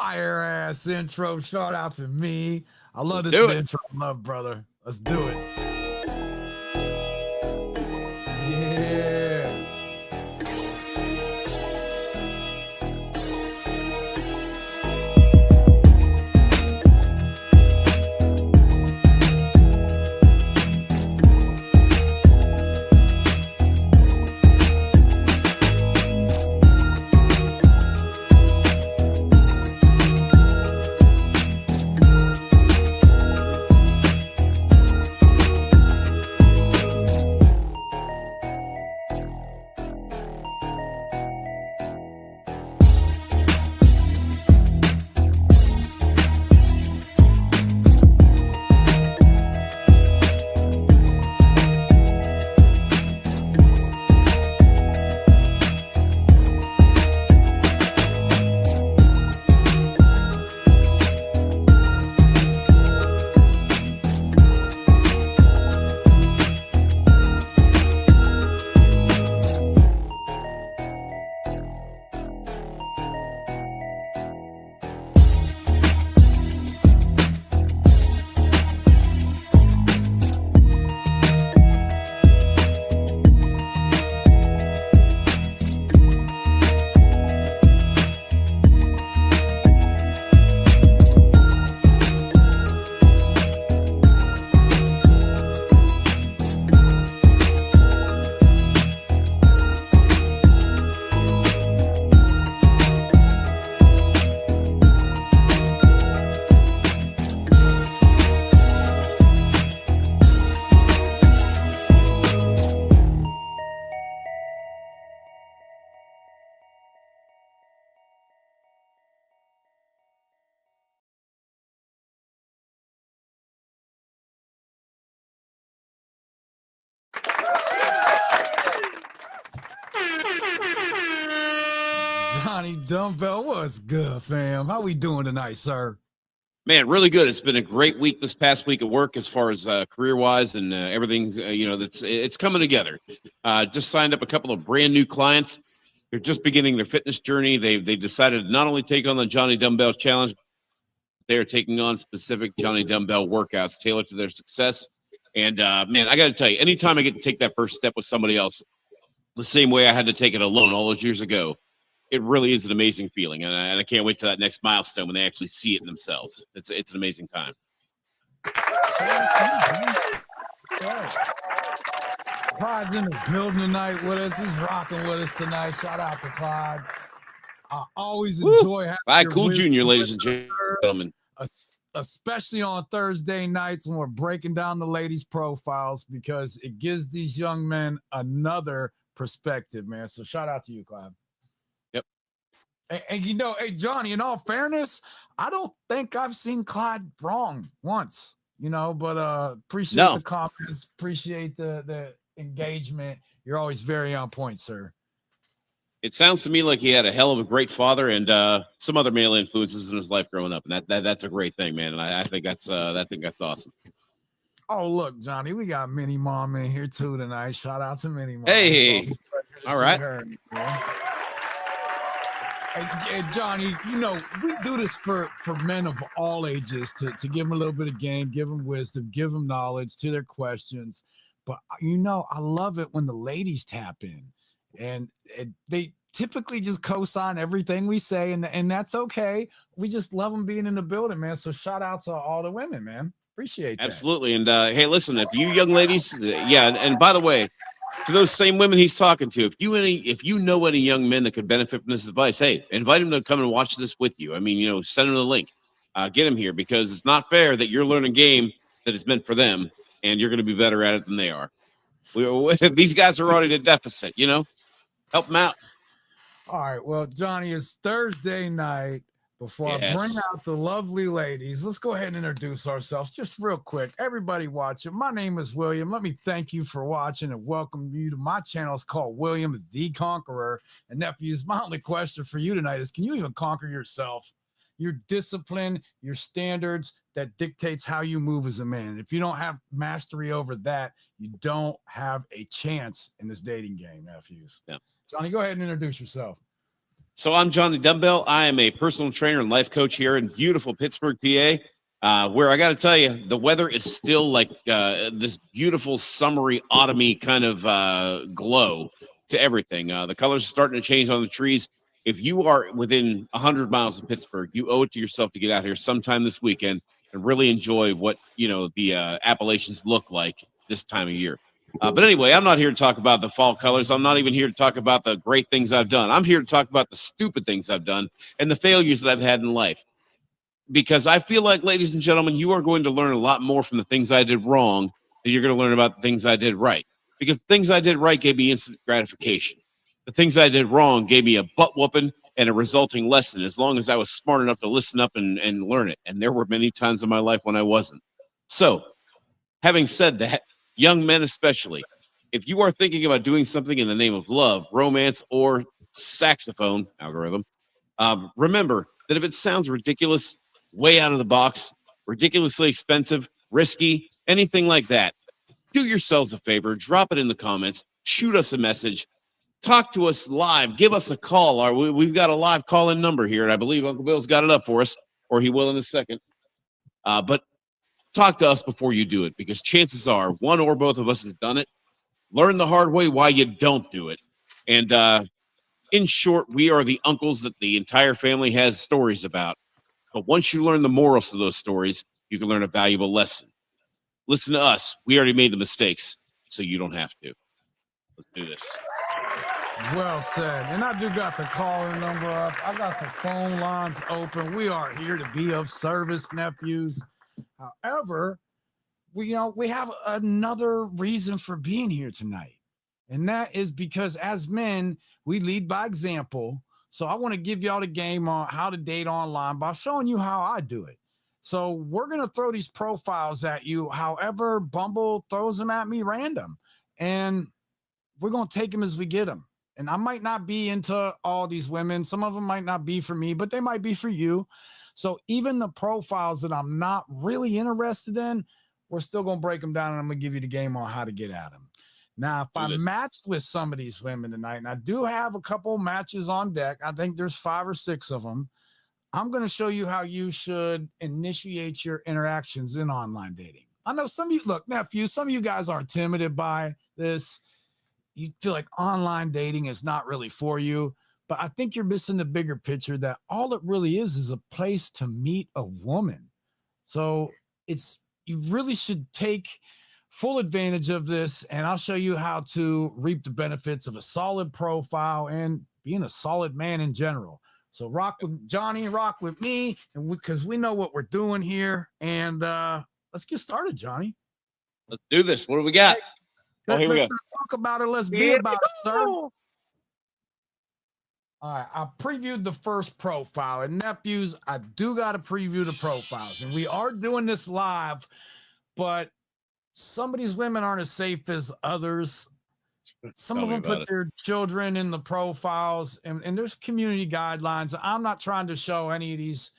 fire ass intro. Shout out to me. I love this intro. Love, brother. Let's do it. Yeah. Johnny Dumbbell, what's good, fam? How we doing tonight, sir? Man, really good. It's been a great week this past week at work as far as career-wise and everything. It's coming together. Just signed up a couple of brand new clients. They're just beginning their fitness journey. They decided to not only take on the Johnny Dumbbell Challenge, they are taking on specific Johnny Dumbbell workouts tailored to their success. And, man, I got to tell you, anytime I get to take that first step with somebody else, the same way I had to take it alone all those years ago, it really is an amazing feeling. And I can't wait to that next milestone when they actually see it themselves. It's an amazing time. Clyde's in the building tonight with us. He's rocking with us tonight. Shout out to Clyde. I always enjoy having Clyde Cool Jr., ladies and gentlemen. Especially on Thursday nights when we're breaking down the ladies' profiles, because it gives these young men another perspective, man. So shout out to you, Clyde. Yep. And you know, hey, Johnny, in all fairness, I don't think I've seen Clyde wrong once, you know, but appreciate the comments, appreciate the engagement. You're always very on point, sir. It sounds to me like he had a hell of a great father and some other male influences in his life growing up, and that's a great thing, man. And I think that's awesome. Oh, look, Johnny, we got Minnie Mom in here too tonight. Shout out to Minnie Mom. Hey, all right. Hey, Johnny, you know, we do this for men of all ages to give them a little bit of game, give them wisdom, give them knowledge to their questions. But, you know, I love it when the ladies tap in. And they typically just co-sign everything we say, and that's okay. We just love them being in the building, man. So shout out to all the women, man. Appreciate that. Absolutely. And hey, listen, if you young ladies, and by the way, for those same women he's talking to, if you know any young men that could benefit from this advice, hey, invite them to come and watch this with you. I mean, you know, send them the link, get them here, because it's not fair that you're learning a game that is meant for them, and you're going to be better at it than they are. These guys are already at a deficit, you know. Help them out. All right. Well, Johnny, it's Thursday night. Before I bring out the lovely ladies, let's go ahead and introduce ourselves just real quick. Everybody watching, my name is William. Let me thank you for watching and welcome you to my channel. It's called William the Conqueror. And nephews, my only question for you tonight is, can you even conquer yourself? Your discipline, your standards, that dictates how you move as a man. If you don't have mastery over that, you don't have a chance in this dating game, nephews. Yeah. Johnny, go ahead and introduce yourself. So I'm Johnny Dumbbell. I am a personal trainer and life coach here in beautiful Pittsburgh, PA, where I got to tell you, the weather is still like this beautiful summery, autumny kind of glow to everything. The colors are starting to change on the trees. If you are within 100 miles of Pittsburgh, you owe it to yourself to get out here sometime this weekend and really enjoy what the Appalachians look like this time of year. But anyway, I'm not here to talk about the fall colors. I'm not even here to talk about the great things I've done. I'm here to talk about the stupid things I've done and the failures that I've had in life. Because I feel like, ladies and gentlemen, you are going to learn a lot more from the things I did wrong than you're going to learn about the things I did right. Because the things I did right gave me instant gratification. The things I did wrong gave me a butt whooping and a resulting lesson, as long as I was smart enough to listen up and learn it. And there were many times in my life when I wasn't. So, having said that, young men especially, if you are thinking about doing something in the name of love, romance, or saxophone algorithm, remember that if it sounds ridiculous, way out of the box, ridiculously expensive, risky, anything like that, do yourselves a favor, drop it in the comments, shoot us a message, talk to us live, give us a call. We've got a live call-in number here, and I believe Uncle Bill's got it up for us, or he will in a second. But talk to us before you do it, because chances are one or both of us has done it. Learn the hard way why you don't do it. And in short, we are the uncles that the entire family has stories about. But once you learn the morals of those stories, you can learn a valuable lesson. Listen to us. We already made the mistakes, so you don't have to. Let's do this. Well said. And I do got the call-in number up. I got the phone lines open. We are here to be of service, nephews. However, we have another reason for being here tonight. And that is because as men, we lead by example. So I want to give y'all the game on how to date online by showing you how I do it. So we're going to throw these profiles at you. However, Bumble throws them at me random. And we're going to take them as we get them. And I might not be into all these women. Some of them might not be for me, but they might be for you. So even the profiles that I'm not really interested in, we're still going to break them down, and I'm going to give you the game on how to get at them. Now, if I matched with some of these women tonight, and I do have a couple matches on deck, I think there's 5 or 6 of them, I'm going to show you how you should initiate your interactions in online dating. I know some of you, look, nephew, some of you guys are intimidated by this. You feel like online dating is not really for you. But I think you're missing the bigger picture that all it really is a place to meet a woman. So you really should take full advantage of this, and I'll show you how to reap the benefits of a solid profile and being a solid man in general. So rock with Johnny, rock with me, and because we know what we're doing here. And let's get started, Johnny. Let's do this. What do we got? Let's not talk about it. Let's be about it, sir. All right, I previewed the first profile, and nephews, I do got to preview the profiles, and we are doing this live, but some of these women aren't as safe as others. Some of them put their children in the profiles, and there's community guidelines. I'm not trying to show any of these,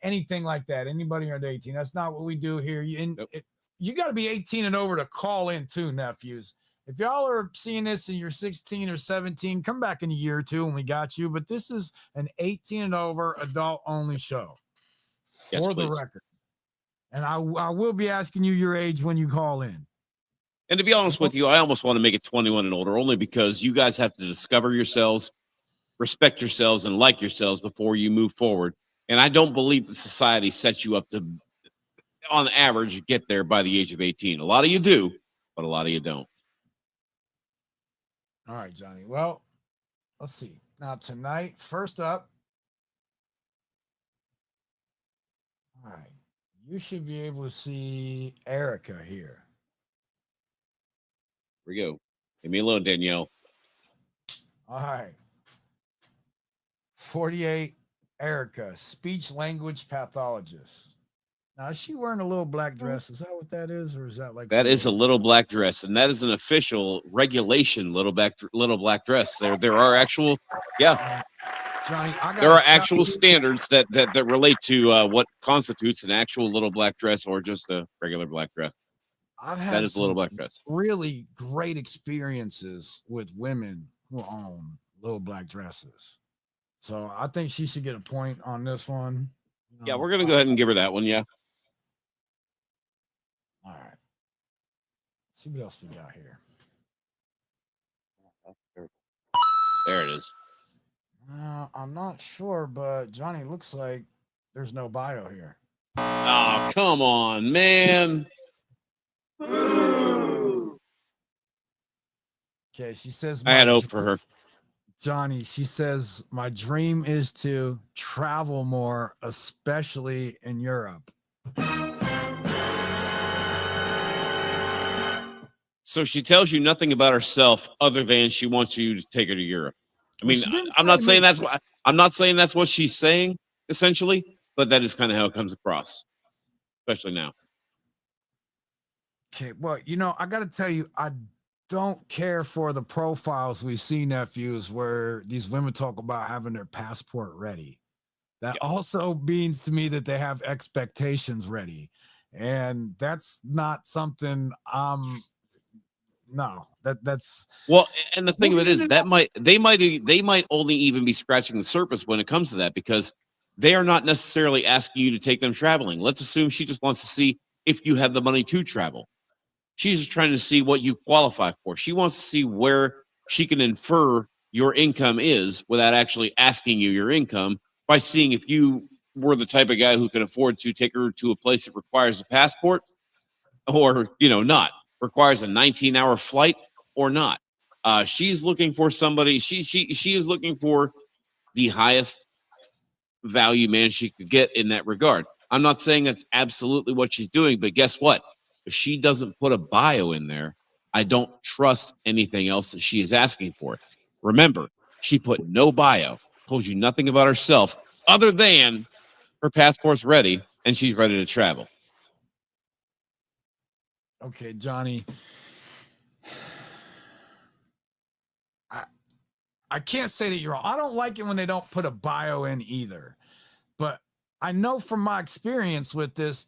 anything like that. Anybody under 18, that's not what we do here. You got to be 18 and over to call in too, nephews. If y'all are seeing this and you're 16 or 17, come back in a year or two and we got you. But this is an 18 and over adult only show for the record. And I will be asking you your age when you call in. And to be honest with you, I almost want to make it 21 and older, only because you guys have to discover yourselves, respect yourselves, and like yourselves before you move forward. And I don't believe that society sets you up to, on average, get there by the age of 18. A lot of you do, but a lot of you don't. All right, Johnny. Well, let's see. Now, tonight, first up, all right, you should be able to see Erica here. Here we go. Leave me alone, Danielle. All right. 48, Erica, speech language pathologist. Now, is she wearing a little black dress? Is that what that is? Or is that like that is a little black dress, and that is an official regulation little black dress. There are actual, yeah. Johnny, there are actual standards that relate to what constitutes an actual little black dress or just a regular black dress. I've had a little black dress. Really great experiences with women who own little black dresses. So I think she should get a point on this one. Yeah, we're gonna go ahead and give her that one. Yeah. All right. Let's see what else we got here. There it is. I'm not sure, but Johnny, looks like there's no bio here. Oh, come on, man. Okay, she says I had hope for her. Johnny, she says, my dream is to travel more, especially in Europe. So she tells you nothing about herself other than she wants you to take her to Europe. I mean, I'm not saying that's what she's saying, essentially, but that is kind of how it comes across, especially now. Okay, well, I got to tell you, I don't care for the profiles we see, nephews, where these women talk about having their passport ready. That also means to me that they have expectations ready, and that's not something that's well. And the thing of it is that they might only even be scratching the surface when it comes to that, because they are not necessarily asking you to take them traveling. Let's assume she just wants to see if you have the money to travel. She's just trying to see what you qualify for. She wants to see where she can infer your income is without actually asking you your income, by seeing if you were the type of guy who can afford to take her to a place that requires a passport, or, not requires a 19-hour flight, or not. She's looking for somebody. She is looking for the highest value man she could get in that regard. I'm not saying that's absolutely what she's doing, but guess what? If she doesn't put a bio in there, I don't trust anything else that she is asking for. Remember, she put no bio, told you nothing about herself other than her passport's ready and she's ready to travel. Okay, Johnny. I can't say that you're wrong. I don't like it when they don't put a bio in either. But I know from my experience with this,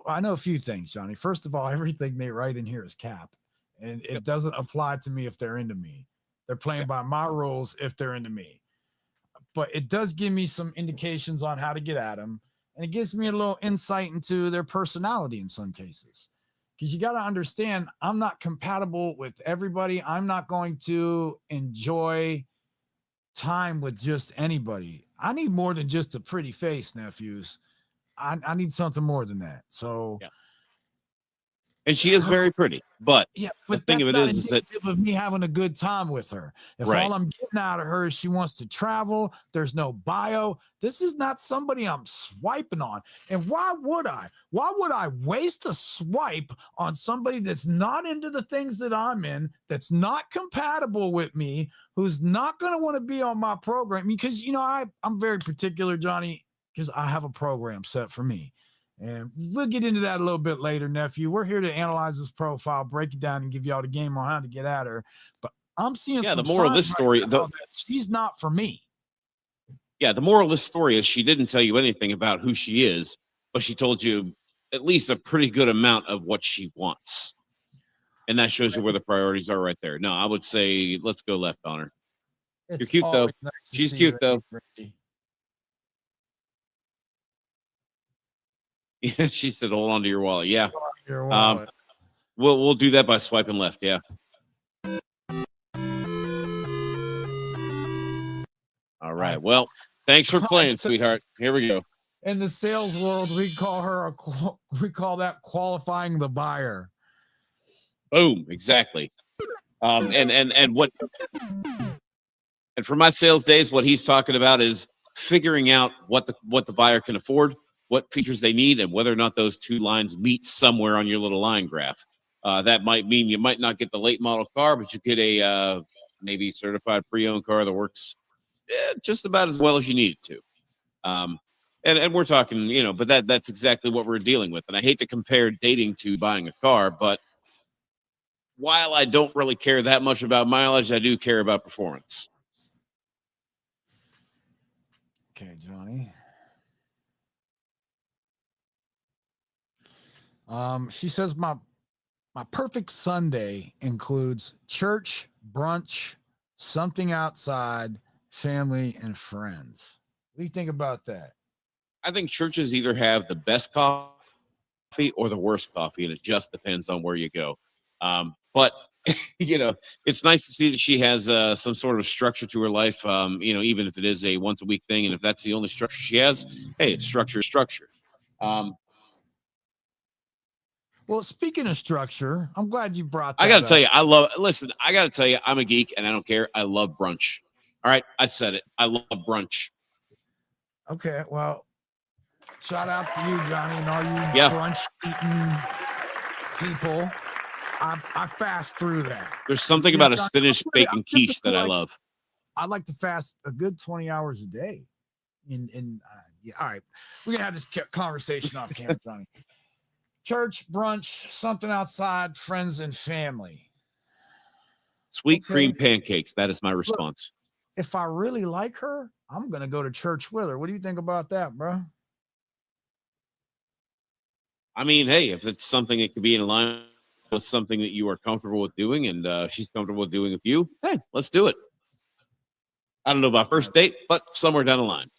I know a few things, Johnny. First of all, everything they write in here is cap. And it doesn't apply to me if they're into me. They're playing by my rules if they're into me. But it does give me some indications on how to get at them. And it gives me a little insight into their personality in some cases. Because you got to understand, I'm not compatible with everybody. I'm not going to enjoy time with just anybody. I need more than just a pretty face, nephews. I need something more than that. So, and she is very pretty, but the thing of it is that of me having a good time with her. If all I'm getting out of her is she wants to travel, there's no bio. This is not somebody I'm swiping on. And why would I? Why would I waste a swipe on somebody that's not into the things that I'm in, that's not compatible with me, who's not going to want to be on my program? Because, I'm very particular, Johnny, because I have a program set for me. And we'll get into that a little bit later, nephew. We're here to analyze this profile, break it down, and give y'all the game on how to get at her. But I'm seeing the moral of this story, that she's not for me. Yeah, the moral of this story is she didn't tell you anything about who she is, but she told you at least a pretty good amount of what she wants. And that shows you where the priorities are right there. No, I would say let's go left on her. You're cute, though. Nice She's cute, though. Yeah, she said, "Hold on to your wallet." Yeah, we'll do that by swiping left. Yeah. All right. Well, thanks for playing, sweetheart. Here we go. In the sales world, we call that qualifying the buyer. Boom. Exactly. And for my sales days, what he's talking about is figuring out what the buyer can afford, what features they need, and whether or not those two lines meet somewhere on your little line graph. That might mean you might not get the late model car, but you get a maybe certified pre-owned car that works just about as well as you need it to. And we're talking, but that's exactly what we're dealing with. And I hate to compare dating to buying a car, but while I don't really care that much about mileage, I do care about performance. Okay, Johnny. She says my perfect Sunday includes church, brunch, something outside, family, and friends. What do you think about that? I think churches either have the best coffee or the worst coffee, and it just depends on where you go. But it's nice to see that she has some sort of structure to her life. Even if it is a once a week thing, and if that's the only structure she has, hey, it's structure. Well, speaking of structure, I'm glad you brought that I got to up. tell you, I got to tell you, I'm a geek and I don't care. I love brunch. All right. I said it. I love brunch. Okay. Well, shout out to you, Johnny, and all you brunch eating people. I fast through that. There's something about a spinach bacon quiche that I love. I like to fast a good 20 hours a day. All right. We're going to have this conversation off camera, Johnny. Church, brunch, something outside, friends and family. Sweet cream pancakes. That is my response. Look, if I really like her, I'm going to go to church with her. What do you think about that, bro? I mean, hey, if it's something that could be in line with something that you are comfortable with doing and she's comfortable with doing with you, hey, let's do it. I don't know about first date, but somewhere down the line.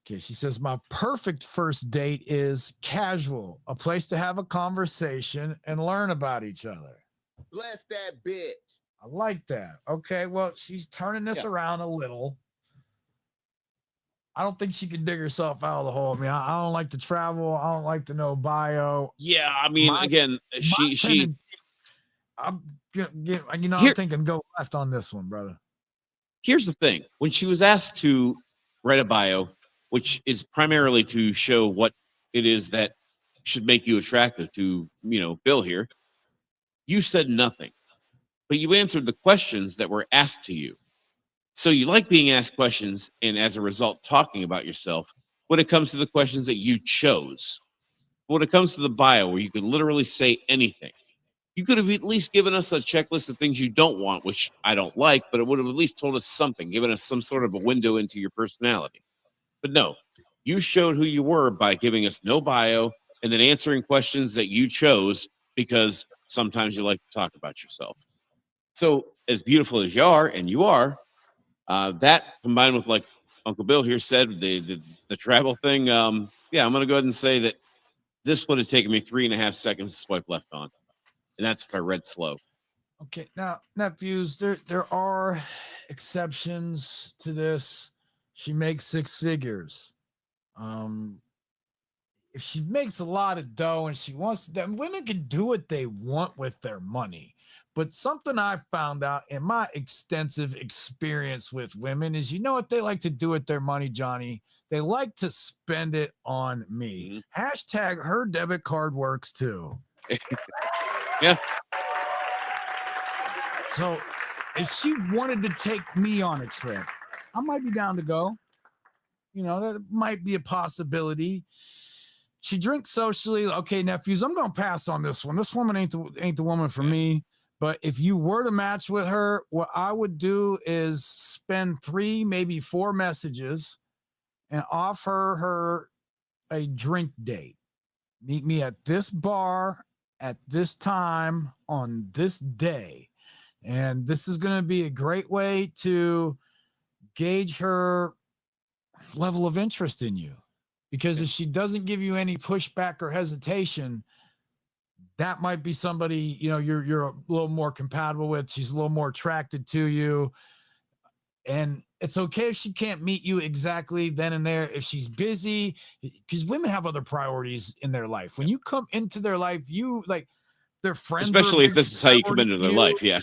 Okay, she says, my perfect first date is casual, a place to have a conversation and learn about each other. Bless that bitch. I like that. Okay, well, she's turning this around a little. I don't think she can dig herself out of the hole. I mean, I don't like to travel. I don't like to know bio. Yeah, I mean, I'm thinking go left on this one, brother. Here's the thing. When she was asked to write a bio, which is primarily to show what it is that should make you attractive to, Bill here, you said nothing, but you answered the questions that were asked to you. So you like being asked questions and as a result, talking about yourself when it comes to the questions that you chose. When it comes to the bio, where you could literally say anything, you could have at least given us a checklist of things you don't want, which I don't like, but it would have at least told us something, given us some sort of a window into your personality. But no, you showed who you were by giving us no bio and then answering questions that you chose because sometimes you like to talk about yourself. So as beautiful as you are, and you are, that combined with like Uncle Bill here said, the travel thing, I'm going to go ahead and say that this would have taken me 3.5 seconds to swipe left on. And that's if I read slow. Okay, now, nephews, there are exceptions to this. She makes 6 figures. If she makes a lot of dough and she wants to, women can do what they want with their money. But something I found out in my extensive experience with women is, you know what they like to do with their money, Johnny? They like to spend it on me. Mm-hmm. # her debit card works too. Yeah. So if she wanted to take me on a trip, I might be down to go. That might be a possibility. She drinks socially. Okay, nephews, I'm going to pass on this one. This woman ain't the woman for me. But if you were to match with her, what I would do is spend 3, maybe 4 messages and offer her a drink date. Meet me at this bar at this time on this day. And this is going to be a great way to gauge her level of interest in you. Because if she doesn't give you any pushback or hesitation, that might be somebody, you're a little more compatible with. She's a little more attracted to you. And it's okay if she can't meet you exactly then and there, if she's busy, because women have other priorities in their life. When you come into their life, their friends, especially if this is how you come into their life. Yeah.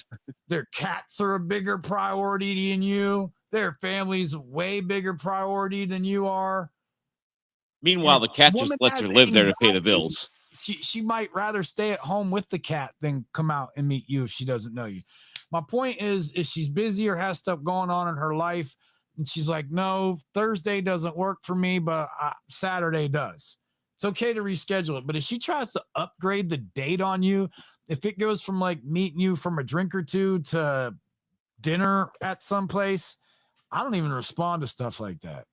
Their cats are a bigger priority than you. Their family's a way bigger priority than you are. Meanwhile, the cat just lets her live there to pay the bills. She might rather stay at home with the cat than come out and meet you if she doesn't know you. My point is, if she's busy or has stuff going on in her life, and she's like, no, Thursday doesn't work for me, but Saturday does. It's okay to reschedule it. But if she tries to upgrade the date on you, if it goes from like meeting you from a drink or two to dinner at some place, I don't even respond to stuff like that.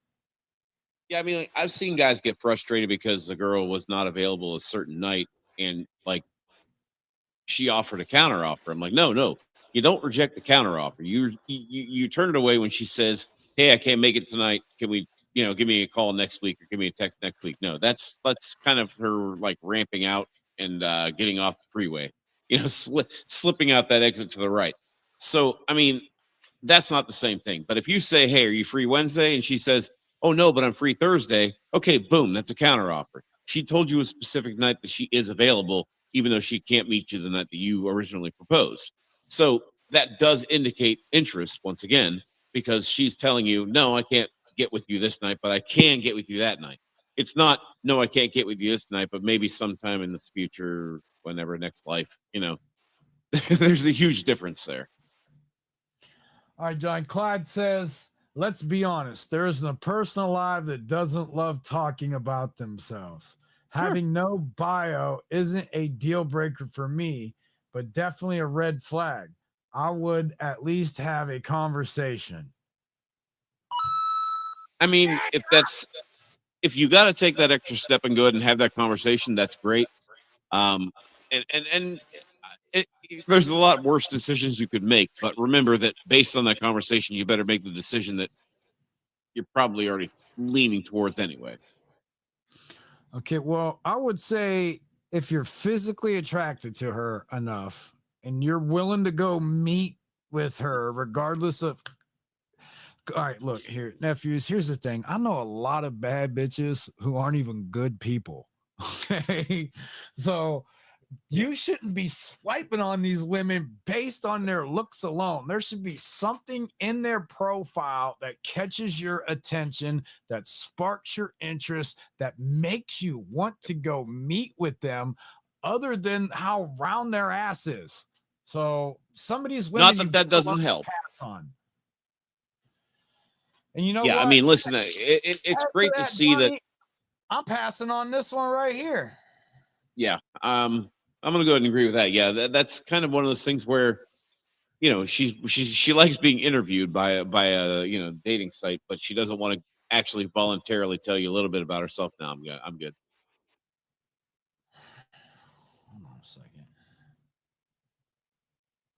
Yeah, I mean, I've seen guys get frustrated because the girl was not available a certain night, and like she offered a counter offer. I'm like, no, You don't reject the counteroffer. You turn it away when she says, "Hey, I can't make it tonight. Can we, give me a call next week or give me a text next week?" No, that's kind of her like ramping out and getting off the freeway. Slipping out that exit to the right. So, I mean, that's not the same thing. But if you say, "Hey, are you free Wednesday?" and she says, "Oh no, but I'm free Thursday." Okay, boom, that's a counteroffer. She told you a specific night that she is available, even though she can't meet you the night that you originally proposed. So that does indicate interest once again, because she's telling you, "No, I can't get with you this night, but I can get with you that night." It's not, "No, I can't get with you this night, but maybe sometime in this future, whenever next life." There's a huge difference there. All right, John. Clyde says, let's be honest. There isn't a person alive that doesn't love talking about themselves. Sure. Having no bio isn't a deal breaker for me, but definitely a red flag. I would at least have a conversation. I mean, if you got to take that extra step and go ahead and have that conversation, that's great. There's a lot worse decisions you could make, but remember that based on that conversation, you better make the decision that you're probably already leaning towards anyway. Okay, well, I would say if you're physically attracted to her enough and you're willing to go meet with her, regardless of. All right, look here, nephews. Here's the thing. I know a lot of bad bitches who aren't even good people. Okay, so you shouldn't be swiping on these women based on their looks alone. There should be something in their profile that catches your attention, that sparks your interest, that makes you want to go meet with them, other than how round their ass is. So some of these women, not that doesn't help. Pass on. And you know what? I mean, listen, it's great to see that. I'm passing on this one right here. Yeah. I'm going to go ahead and agree with that. Yeah. That's kind of one of those things where, she likes being interviewed by a dating site, but she doesn't want to actually voluntarily tell you a little bit about herself. No, I'm good. Hold on a second.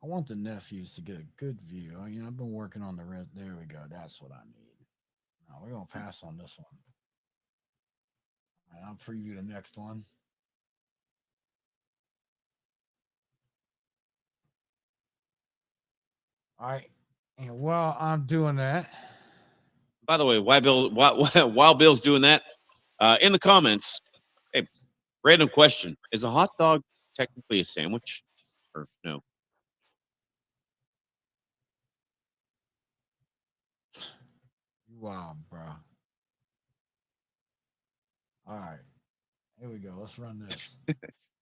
I want the nephews to get a good view. I've been working on the rest. There we go. That's what I need. Now we're going to pass on this one. All right, I'll preview the next one. All right. And while I'm doing that. By the way, while Bill's doing that, in the comments, hey, random question. Is a hot dog technically a sandwich or no? Wow, bro. All right. Here we go. Let's run this.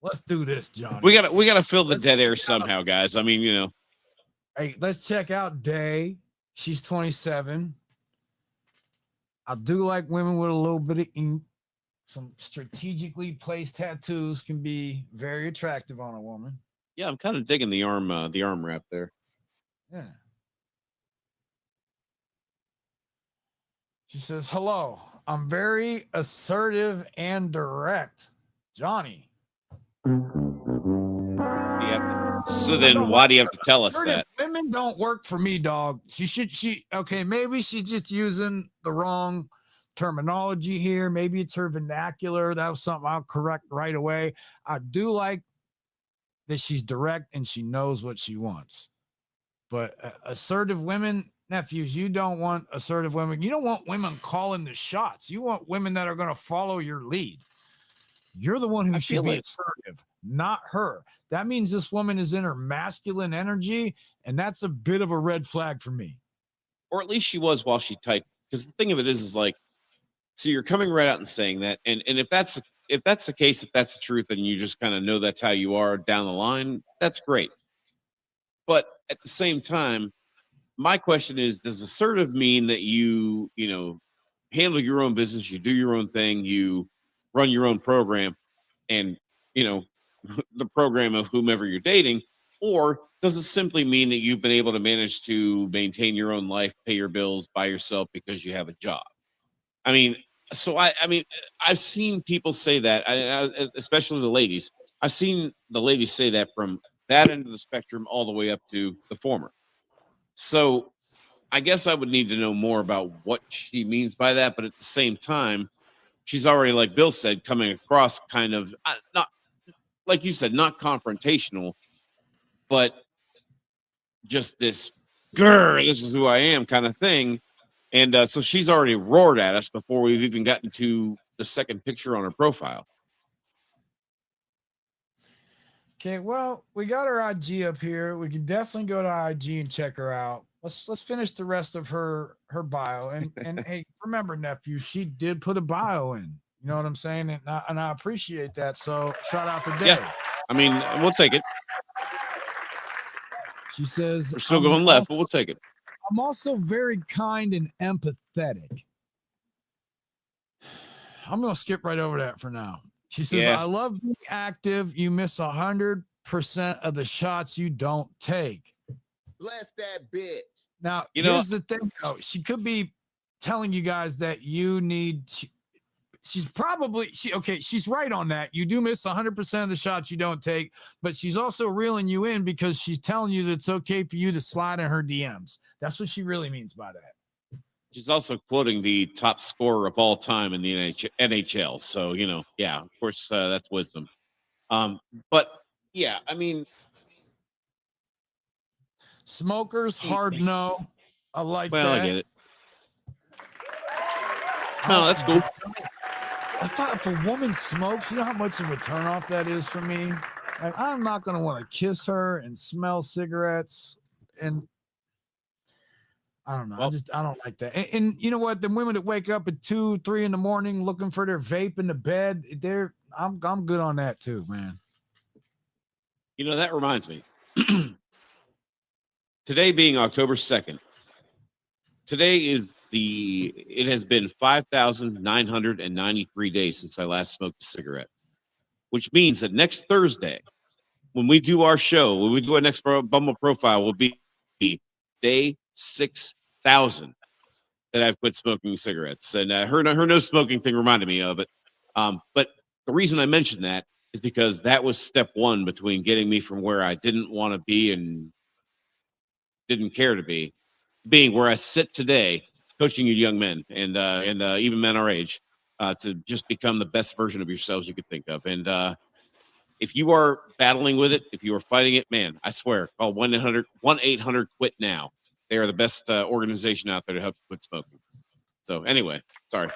Let's do this, Johnny. We gotta fill the dead air somehow, guys. I mean, Hey, let's check out Day. She's 27. I do like women with a little bit of ink. Some strategically placed tattoos can be very attractive on a woman. Yeah, I'm kind of digging the arm wrap there. Yeah. She says, "Hello, I'm very assertive and direct, Johnny." Yeah. So then why do you have to tell us that? Women don't work for me, dog. Okay, maybe she's just using the wrong terminology here. Maybe it's her vernacular. That was something I'll correct right away. I do like that she's direct and she knows what she wants. But assertive women, nephews, you don't want assertive women. You don't want women calling the shots. You want women that are going to follow your lead. You're the one who should be assertive, not her. That means this woman is in her masculine energy, and that's a bit of a red flag for me. Or at least she was while she typed. Because the thing of it is like, so you're coming right out and saying that, and if that's the case, if that's the truth, and you just kind of know that's how you are down the line, that's great. But at the same time, my question is, does assertive mean that you handle your own business, you do your own thing, you run your own program, and the program of whomever you're dating? Or does it simply mean that you've been able to manage to maintain your own life, pay your bills by yourself because you have a job? I mean, I've seen people say that, especially the ladies. I've seen the ladies say that from that end of the spectrum all the way up to the former. So I guess I would need to know more about what she means by that. But at the same time, she's already, like Bill said, coming across kind of not, like you said, not confrontational, but just this, grr, this is who I am kind of thing. And so she's already roared at us before we've even gotten to the second picture on her profile. Okay, well, we got her IG up here. We can definitely go to IG and check her out. Let's finish the rest of her bio. And hey, remember, nephew, she did put a bio in. You know what I'm saying? And I appreciate that. So shout out to Dave. Yeah, I mean, we'll take it. She says we're still going left, but we'll take it. I'm also very kind and empathetic. I'm gonna skip right over that for now. She says, I love being active. You miss 100% of the shots you don't take. Bless that bitch. Now, here's the thing, though. She could be telling you guys that you need to, she's right on that. You do miss 100% of the shots you don't take, but she's also reeling you in because she's telling you that it's okay for you to slide in her DMs. That's what she really means by that. She's also quoting the top scorer of all time in the NHL. So, of course, that's wisdom. But, yeah, I mean. Smokers, hard no. I like that. Well, I get it. No, that's cool. I thought if a woman smokes, you know how much of a turnoff that is for me? Like, I'm not going to want to kiss her and smell cigarettes. And I don't know. Well, I don't like that. And you know what? The women that wake up at 2, 3 in the morning looking for their vape in the bed, I'm good on that too, man. That reminds me. Today being October 2nd, it has been 5,993 days since I last smoked a cigarette, which means that next Thursday, when we do our show, when we do our next Bumble Profile, will be day 6,000 that I've quit smoking cigarettes. And her no smoking thing reminded me of it. But the reason I mentioned that is because that was step one between getting me from where I didn't want to be and didn't care to be, being where I sit today, coaching you young men and even men our age to just become the best version of yourselves you could think of. And if you are battling with it, if you are fighting it, man, I swear, call 1-800-QUIT now. They are the best organization out there to help you quit smoking. So anyway, sorry.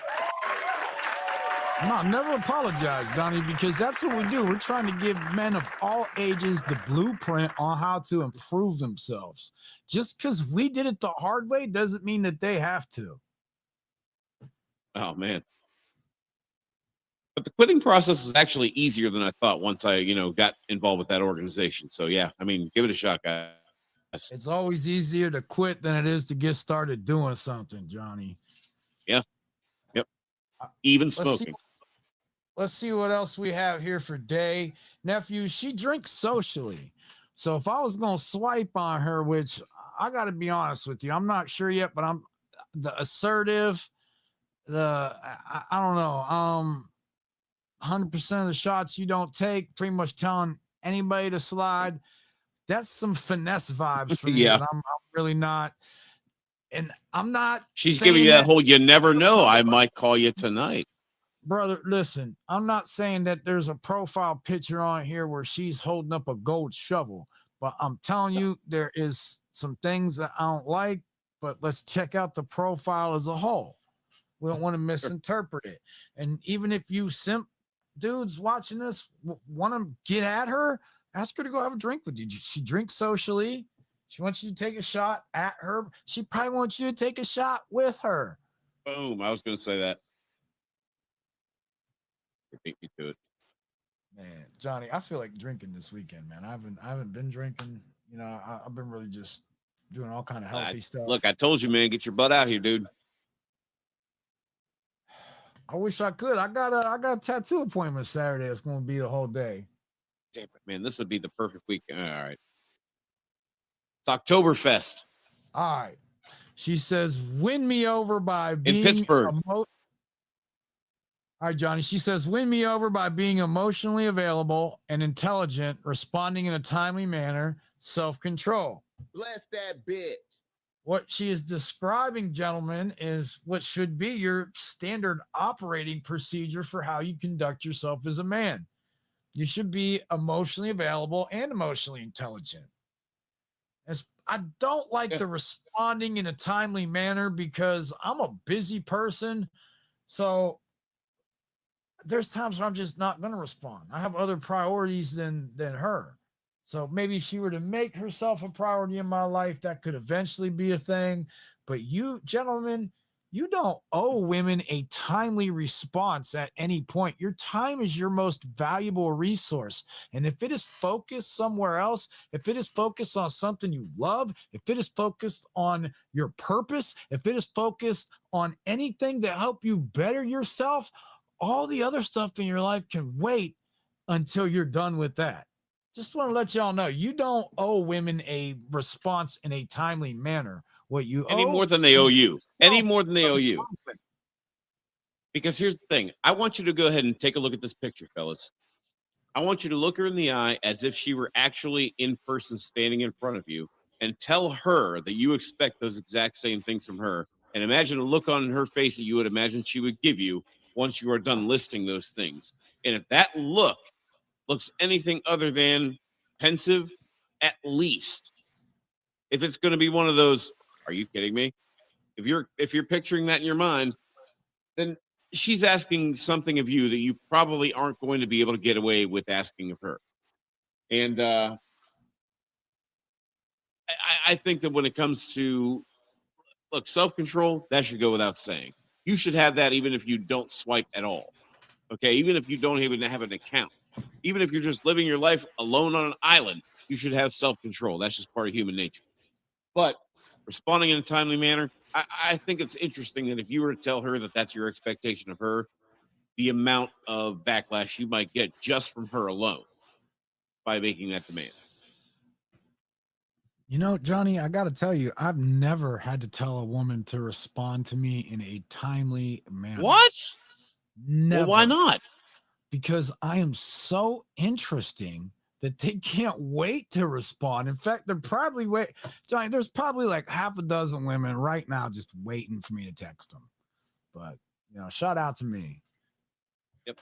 No, never apologize, Johnny, because that's what we do. We're trying to give men of all ages the blueprint on how to improve themselves. Just because we did it the hard way doesn't mean that they have to. Oh, man. But the quitting process was actually easier than I thought once I, got involved with that organization. So, yeah, I mean, give it a shot, guys. It's always easier to quit than it is to get started doing something, Johnny. Yeah. Yep. Even smoking. Let's see what else we have here for Day. Nephew, she drinks socially. So if I was going to swipe on her, which I got to be honest with you, I'm not sure yet, but I'm the assertive, I don't know, 100% of the shots you don't take, pretty much telling anybody to slide. That's some finesse vibes for me. Yeah. I'm really not. And I'm not. She's giving you that whole, you never know, I might call you tonight. Brother, listen, I'm not saying that there's a profile picture on here where she's holding up a gold shovel, but I'm telling you there is some things that I don't like, but let's check out the profile as a whole. We don't want to misinterpret it. And even if you simp dudes watching this want to get at her, ask her to go have a drink with you. She drinks socially. She wants you to take a shot at her. She probably wants you to take a shot with her. Boom. I was going to say that. Beat me to it, man. Johnny, I feel like drinking this weekend, man. I haven't been drinking. I've been really just doing all kind of healthy stuff. Look, I told you, man, get your butt out here, dude. I wish I could. I got a tattoo appointment Saturday. It's going to be the whole day. Damn it, man. This would be the perfect weekend. All right. It's Oktoberfest. All right. She says, win me over by being in Pittsburgh. All right, Johnny. She says, win me over by being emotionally available and intelligent, responding in a timely manner, self-control. Bless that bitch. What she is describing, gentlemen, is what should be your standard operating procedure for how you conduct yourself as a man. You should be emotionally available and emotionally intelligent. I don't like the responding in a timely manner because I'm a busy person. So there's times where I'm just not going to respond. I have other priorities than her. So maybe if she were to make herself a priority in my life, that could eventually be a thing. But you, gentlemen, you don't owe women a timely response at any point. Your time is your most valuable resource. And if it is focused somewhere else, if it is focused on something you love, if it is focused on your purpose, if it is focused on anything to help you better yourself, all the other stuff in your life can wait until you're done with that. Just want to let y'all know, you don't owe women a response in a timely manner. What you any owe more than they owe you. Any more than they owe you. Because here's the thing. I want you to go ahead and take a look at this picture, fellas. I want you to look her in the eye as if she were actually in person standing in front of you and tell her that you expect those exact same things from her. And imagine a look on her face that you would imagine she would give you once you are done listing those things. And if that look looks anything other than pensive, at least, if it's going to be one of those, are you kidding me? If you're picturing that in your mind, then she's asking something of you that you probably aren't going to be able to get away with asking of her. And I think that when it comes to self-control, that should go without saying. You should have that even if you don't swipe at all. Okay, even if you don't even have an account, even if you're just living your life alone on an island, you should have self-control. That's just part of human nature. But responding in a timely manner, I think it's interesting that if you were to tell her that that's your expectation of her, the amount of backlash you might get just from her alone by making that demand. You know, Johnny, I got to tell you, I've never had to tell a woman to respond to me in a timely manner. What? Never. Well, why not? Because I am so interesting that they can't wait to respond. In fact, they're probably Johnny, there's probably like half a dozen women right now just waiting for me to text them. But, shout out to me. Yep.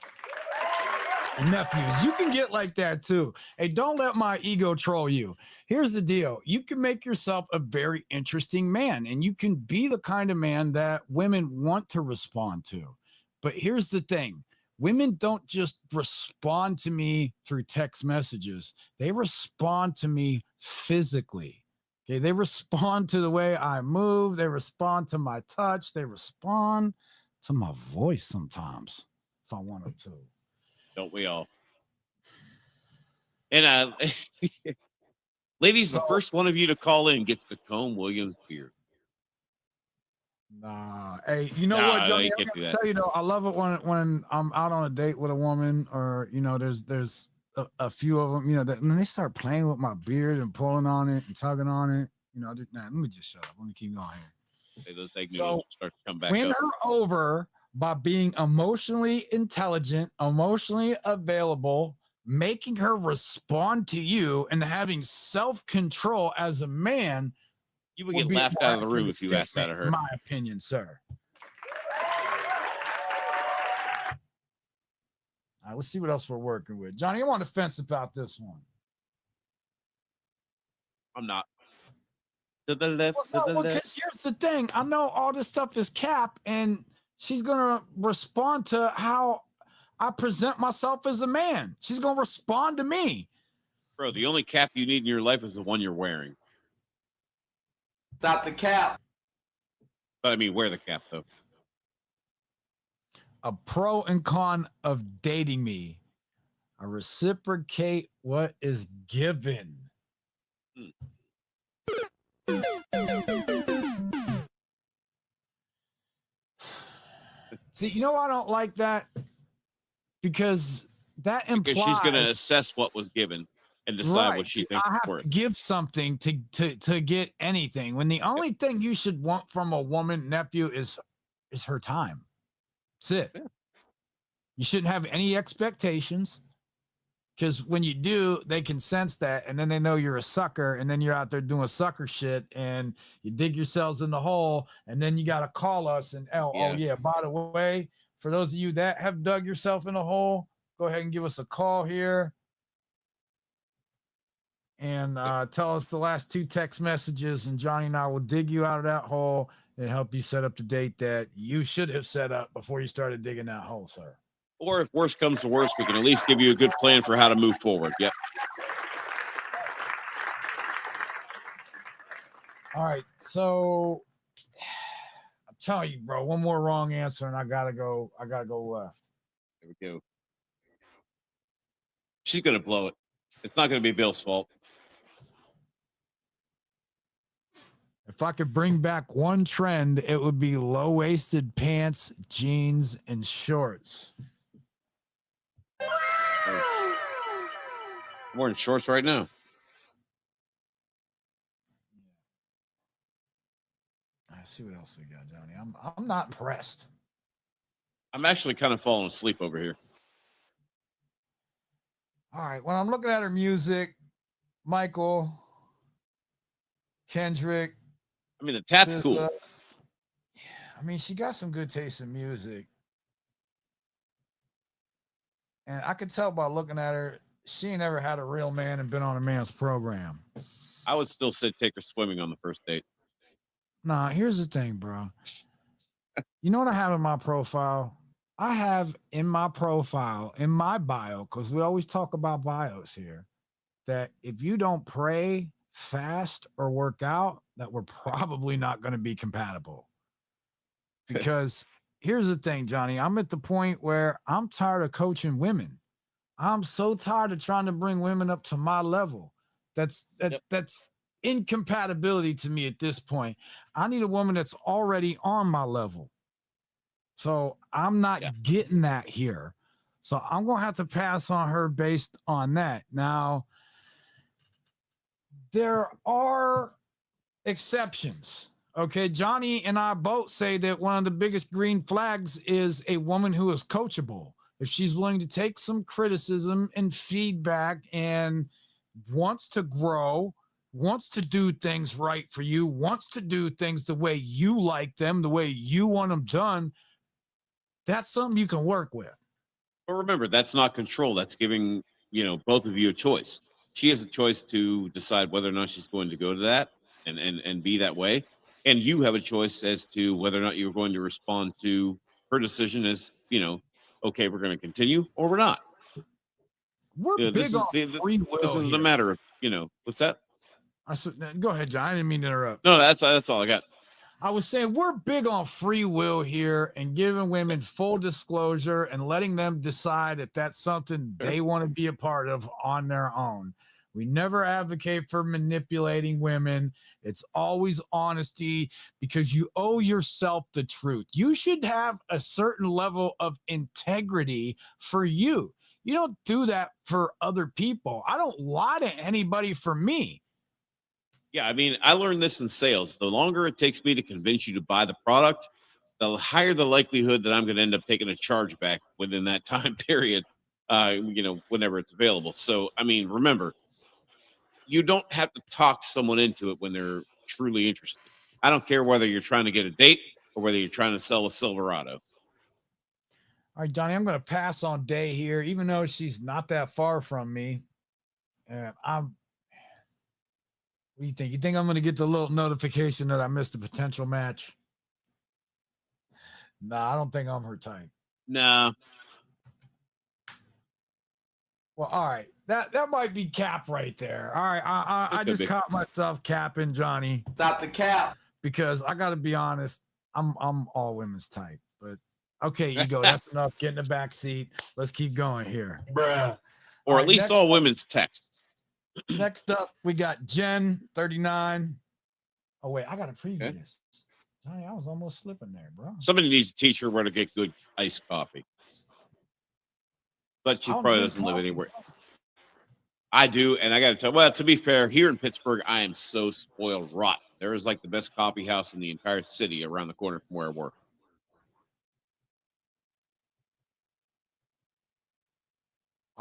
Nephews, you can get like that too. Hey, don't let my ego troll you. Here's the deal. You can make yourself a very interesting man, and you can be the kind of man that women want to respond to. But here's the thing. Women don't just respond to me through text messages. They respond to me physically. Okay, they respond to the way I move. They respond to my touch. They respond to my voice sometimes if I want them to. Don't we all? And ladies, the first one of you to call in gets to comb Williams' beard. Nah. Hey, you know what, Johnny? You I gotta tell you though, I love it when I'm out on a date with a woman, or there's a few of them, that when they start playing with my beard and pulling on it and tugging on it, let me just shut up. Let me keep going here. Okay, those egg noodles start to come back win up. her over by being emotionally intelligent, emotionally available, making her respond to you, and having self-control as a man. You would get laughed out of the room if you asked that of her. In my opinion, sir. All right, let's see what else we're working with. Johnny, I'm on the fence about this one. I'm not. To the left, to the left. Because here's the thing. I know all this stuff is cap, and she's going to respond to how I present myself as a man. She's going to respond to me. Bro, the only cap you need in your life is the one you're wearing. Stop the cap. But I mean, wear the cap, though. A pro and con of dating me. I reciprocate what is given. See, I don't like that because that implies she's going to assess what was given and decide what she thinks I it's have worth. To give something to get anything. When the only thing you should want from a woman, nephew, is her time. That's it. You shouldn't have any expectations. Because when you do, they can sense that, and then they know you're a sucker, and then you're out there doing sucker shit, and you dig yourselves in the hole, and then you got to call us and, oh, yeah, by the way, for those of you that have dug yourself in the hole, go ahead and give us a call here and tell us the last 2 text messages, and Johnny and I will dig you out of that hole and help you set up the date that you should have set up before you started digging that hole, sir. Or if worse comes to worse, we can at least give you a good plan for how to move forward. Yep. All right. So I'm telling you, bro, one more wrong answer and I gotta go left. There we go. She's gonna blow it. It's not gonna be Bill's fault. If I could bring back one trend, it would be low-waisted pants, jeans, and shorts. I'm wearing shorts right now. I see what else we got, Johnny. I'm not impressed. I'm actually kind of falling asleep over here. All right. When I'm looking at her music, Michael, Kendrick. I mean, the tat's SZA, cool. Yeah, I mean, she got some good taste in music. And I could tell by looking at her, she ain't ever had a real man and been on a man's program. I would still say take her swimming on the first date. Nah, here's the thing, bro. You know what I have in my profile? I have in my profile, in my bio, because we always talk about bios here, that if you don't pray, fast, or work out, that we're probably not going to be compatible. Because here's the thing, Johnny. I'm at the point where I'm tired of coaching women. I'm so tired of trying to bring women up to my level. That's incompatibility to me at this point. I need a woman that's already on my level. So I'm not getting that here. So I'm going to have to pass on her based on that. Now, there are exceptions. Okay, Johnny and I both say that one of the biggest green flags is a woman who is coachable. If she's willing to take some criticism and feedback and wants to grow, wants to do things right for you, wants to do things the way you like them, the way you want them done, that's something you can work with. But remember, that's not control. That's giving, both of you a choice. She has a choice to decide whether or not she's going to go to that and be that way. And you have a choice as to whether or not you're going to respond to her decision as, okay, we're going to continue or we're not. We're big on free will. This isn't a matter of, what's that? Go ahead, John. I didn't mean to interrupt. No, that's all I got. I was saying we're big on free will here and giving women full disclosure and letting them decide if that's something they want to be a part of on their own. We never advocate for manipulating women. It's always honesty because you owe yourself the truth. You should have a certain level of integrity for you. You don't do that for other people. I don't lie to anybody for me. Yeah, I mean, I learned this in sales. The longer it takes me to convince you to buy the product, the higher the likelihood that I'm going to end up taking a charge back within that time period, whenever it's available. So, I mean, remember, you don't have to talk someone into it when they're truly interested. I don't care whether you're trying to get a date or whether you're trying to sell a Silverado. All right, Johnny, I'm going to pass on Day here, even though she's not that far from me. And what do you think? You think I'm going to get the little notification that I missed a potential match? No, I don't think I'm her type. No. Well, all right. That might be cap right there. All right. I just caught myself capping Johnny. Stop the cap. Because I got to be honest, I'm all women's type. But okay, Ego, that's enough. Get in the back seat. Let's keep going here. Bruh. Or at least all women's text. Next up, we got Jen, 39. Oh, wait, I got to preview this. Johnny, I was almost slipping there, bro. Somebody needs to teach her where to get good iced coffee. But she probably doesn't live anywhere. I do, and I got to tell you, well, to be fair, here in Pittsburgh, I am so spoiled rotten. There is like the best coffee house in the entire city around the corner from where I work.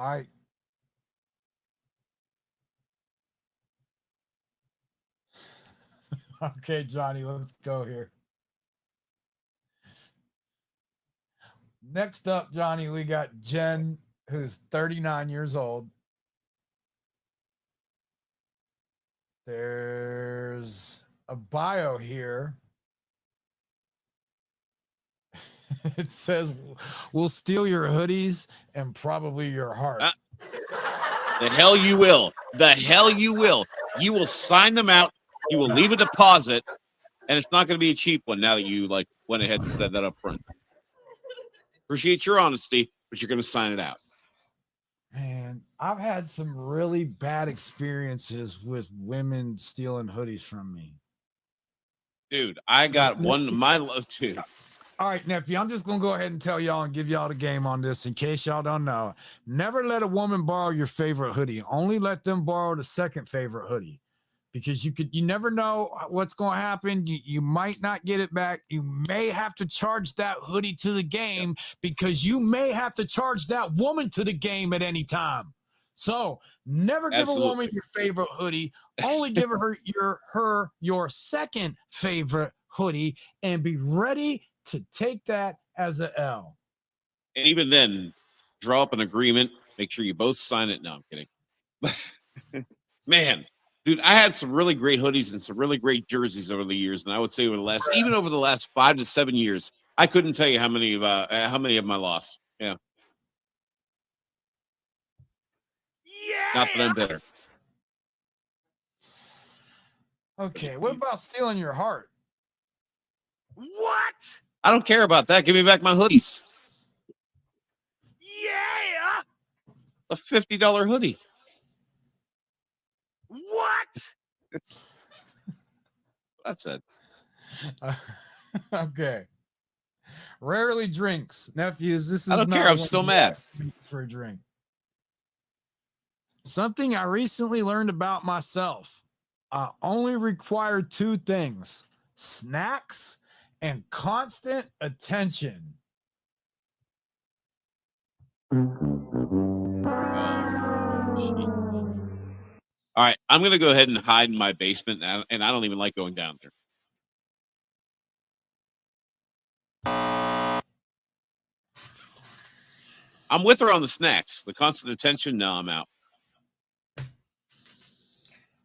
All right. Okay, Johnny, let's go here. Next up, Johnny, we got Jen, who's 39 years old. There's a bio here. It says, we'll steal your hoodies and probably your heart. The hell you will. The hell you will. You will sign them out. You will leave a deposit, and it's not going to be a cheap one now that you went ahead and said that up front. Appreciate your honesty, but you're going to sign it out. Man, I've had some really bad experiences with women stealing hoodies from me. Dude, I got one of my love too. All right, nephew, I'm just going to go ahead and tell y'all and give y'all the game on this in case y'all don't know. Never let a woman borrow your favorite hoodie. Only let them borrow the second favorite hoodie, because you never know what's going to happen. You might not get it back. You may have to charge that hoodie to the game, because you may have to charge that woman to the game at any time. So never give a woman your favorite hoodie. Only give her your second favorite hoodie, and be ready to take that as a L. And even then, draw up an agreement. Make sure you both sign it. No, I'm kidding. Man, dude, I had some really great hoodies and some really great jerseys over the years, and I would say over the last 5 to 7 years, I couldn't tell you how many of them I lost. Yeah. Not that I'm bitter. Okay, what about stealing your heart? What? I don't care about that. Give me back my hoodies. Yeah. A $50 hoodie. What? That's it. Okay. Rarely drinks. Nephews, this is I don't not care. I'm when still you mad. ask me for a drink. Something I recently learned about myself. I only require 2 things: snacks and constant attention. All right, I'm going to go ahead and hide in my basement, and I don't even like going down there. I'm with her on the snacks. The constant attention, no, I'm out.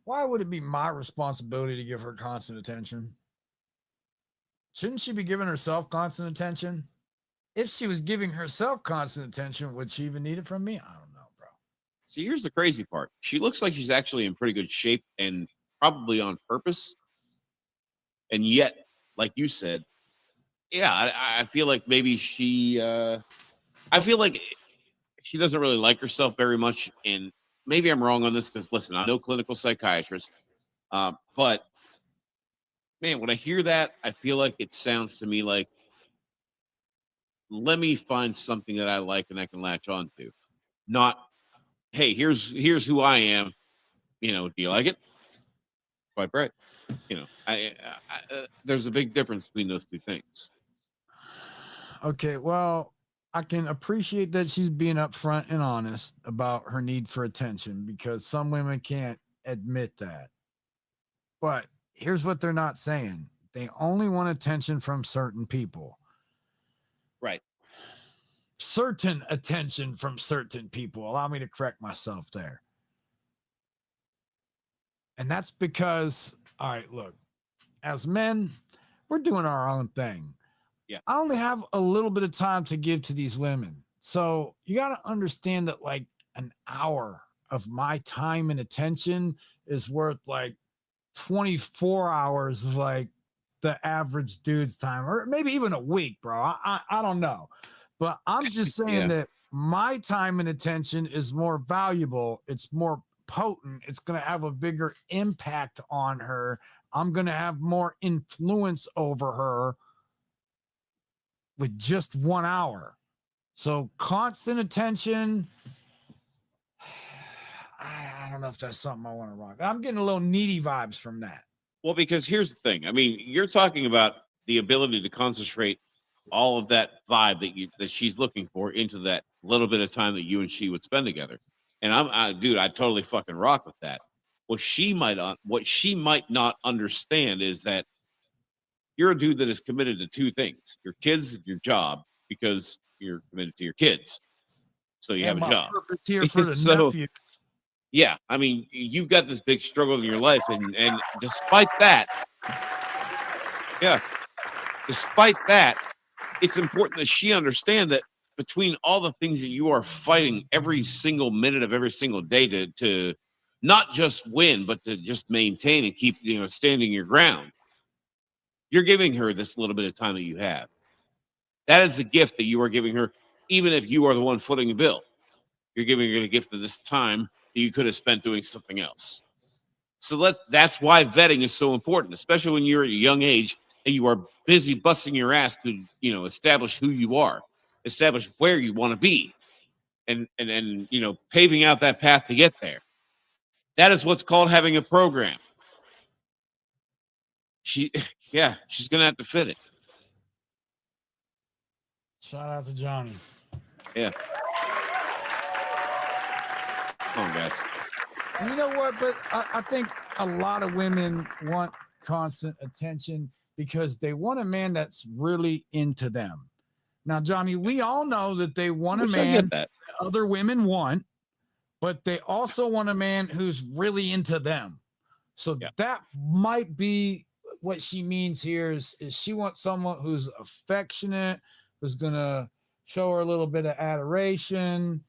Why would it be my responsibility to give her constant attention? Shouldn't she be giving herself constant attention? If she was giving herself constant attention, would she even need it from me? I don't know, bro. See, here's the crazy part. She looks like she's actually in pretty good shape, and probably on purpose. And yet, like you said, yeah, I feel like maybe I feel like she doesn't really like herself very much. And maybe I'm wrong on this, because listen, I'm no clinical psychiatrist. But man, when I hear that, I feel like it sounds to me like, let me find something that I like and I can latch on to. Not, hey, here's who I am. Do you like it? Quite right. There's a big difference between those two things. Okay, well, I can appreciate that she's being upfront and honest about her need for attention, because some women can't admit that. But here's what they're not saying: they only want attention from certain people. Right. Certain attention from certain people. Allow me to correct myself there. And that's because, all right, look, as men, we're doing our own thing. Yeah. I only have a little bit of time to give to these women. So you got to understand that like an hour of my time and attention is worth like 24 hours of like the average dude's time, or maybe even a week, bro. I don't know. But I'm just saying that my time and attention is more valuable. It's more potent. It's going to have a bigger impact on her. I'm going to have more influence over her with just 1 hour. So constant attention, I don't know if that's something I want to rock. I'm getting a little needy vibes from that. Well, because here's the thing. I mean, you're talking about the ability to concentrate all of that vibe that she's looking for into that little bit of time that you and she would spend together. And dude, I totally fucking rock with that. What she might not understand is that you're a dude that is committed to two things: your kids and your job, because you're committed to your kids. So you have a job. Purpose here for the So, nephew. yeah, I mean, you've got this big struggle in your life, and despite that, it's important that she understand that between all the things that you are fighting every single minute of every single day to not just win, but to just maintain and keep, standing your ground, you're giving her this little bit of time that you have. That is the gift that you are giving her, even if you are the one footing the bill. You're giving her the gift of this time that you could have spent doing something else. So that's why vetting is so important, especially when you're at a young age and you are busy busting your ass to, establish who you are, establish where you want to be, and paving out that path to get there. That is what's called having a program. She's gonna have to fit it. Shout out to Johnny. Yeah. Come on, guys. And you know what? But I think a lot of women want constant attention because they want a man that's really into them. Now, Johnny, we all know that they want a man that other women want, but they also want a man who's really into them. So that might be what she means here is she wants someone who's affectionate, who's going to show her a little bit of adoration.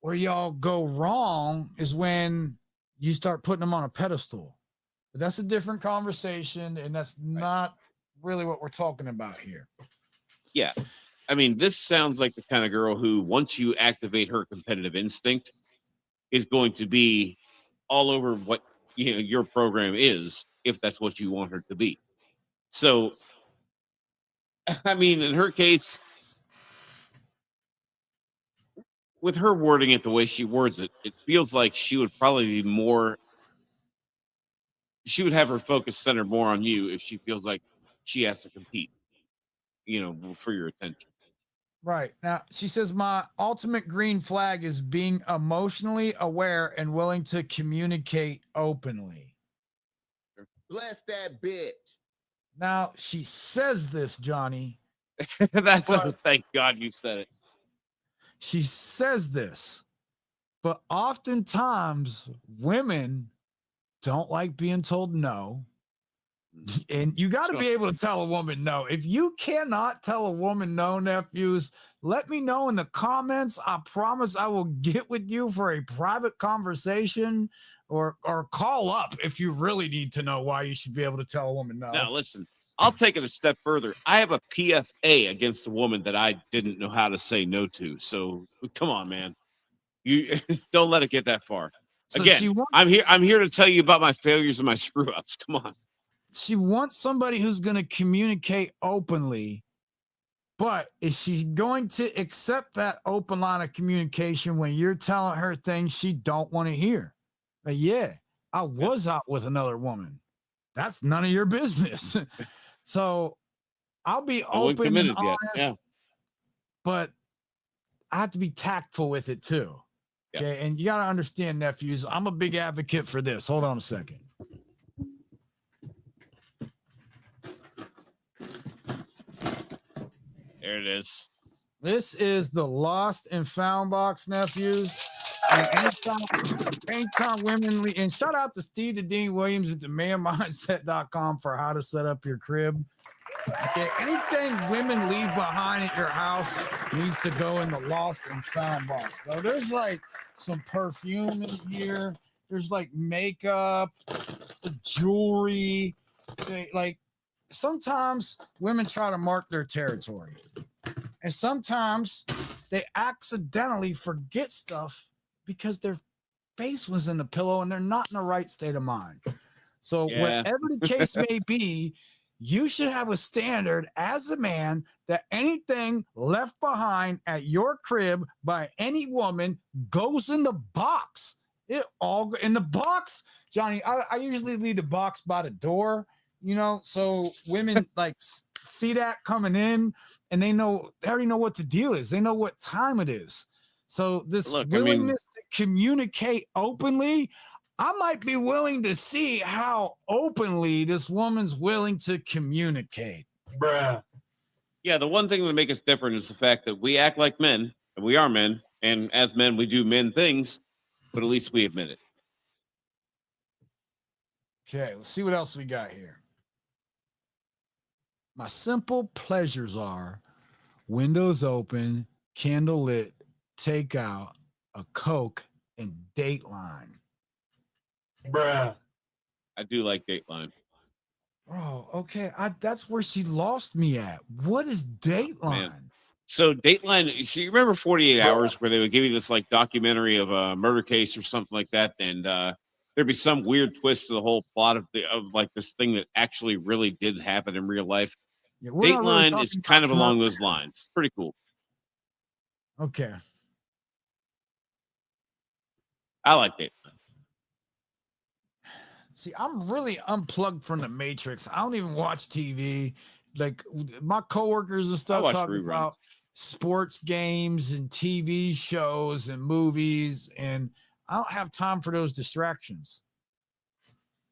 Where y'all go wrong is when you start putting them on a pedestal. But that's a different conversation, and that's not really what we're talking about here. Yeah. I mean, this sounds like the kind of girl who, once you activate her competitive instinct, is going to be all over what your program is, if that's what you want her to be. So, I mean, in her case, with her wording it the way she words it, it feels like she would probably be she would have her focus centered more on you if she feels like she has to compete, for your attention. Right. Now, she says, my ultimate green flag is being emotionally aware and willing to communicate openly. Bless that bitch. Now, she says this, Johnny. Thank God you said it. She says this, but oftentimes women don't like being told no. And you got to be able to tell a woman no. If you cannot tell a woman no, nephews, let me know in the comments. I promise I will get with you for a private conversation or call up if you really need to know why you should be able to tell a woman no. Now, listen, I'll take it a step further. I have a PFA against a woman that I didn't know how to say no to. So come on, man. You don't let it get that far. So again, I'm here to tell you about my failures and my screw ups. Come on. She wants somebody who's going to communicate openly, but is she going to accept that open line of communication when you're telling her things she don't want to hear? But I was out with another woman. That's none of your business. So I'll be open and honest, but I have to be tactful with it too. Okay. And you got to understand, nephews, I'm a big advocate for this. Hold on a second. There it is. This is the lost and found box, nephews. And anytime women leave, and shout out to Steve the Dean Williams at themanmindset.com for how to set up your crib. Okay, anything women leave behind at your house needs to go in the lost and found box. So there's like some perfume in here. There's like makeup, jewelry. Like sometimes women try to mark their territory. And sometimes they accidentally forget stuff because their face was in the pillow and they're not in the right state of mind. So whatever the case may be, you should have a standard as a man that anything left behind at your crib by any woman goes in the box. It all in the box. Johnny, I usually leave the box by the door You know, so women like see that coming in, and they already know what the deal is. They know what time it is. So this Look, I mean, willingness to communicate openly, I might be willing to see how openly this woman's willing to communicate. Bruh. yeah, the one thing that makes us different is the fact that we act like men, and we are men, and as men, we do men things, but at least we admit it. Okay, let's see what else we got here. My simple pleasures are windows open, candle lit, takeout, a Coke, and Dateline. Bruh. I do like Dateline. Bro, okay, that's where she lost me at. What is Dateline? So Dateline, so you remember 48 Hours where they would give you this like documentary of a murder case or something like that, and there'd be some weird twist to the whole plot of like this thing that actually really did happen in real life. Yeah, we're not really Dateline talking is about kind of along murder. those lines. Pretty cool. Okay. I like Dateline. See, I'm really unplugged from the Matrix. I don't even watch TV. Like my coworkers and I stuff watch talking reruns. about sports games and TV shows and movies, and I don't have time for those distractions.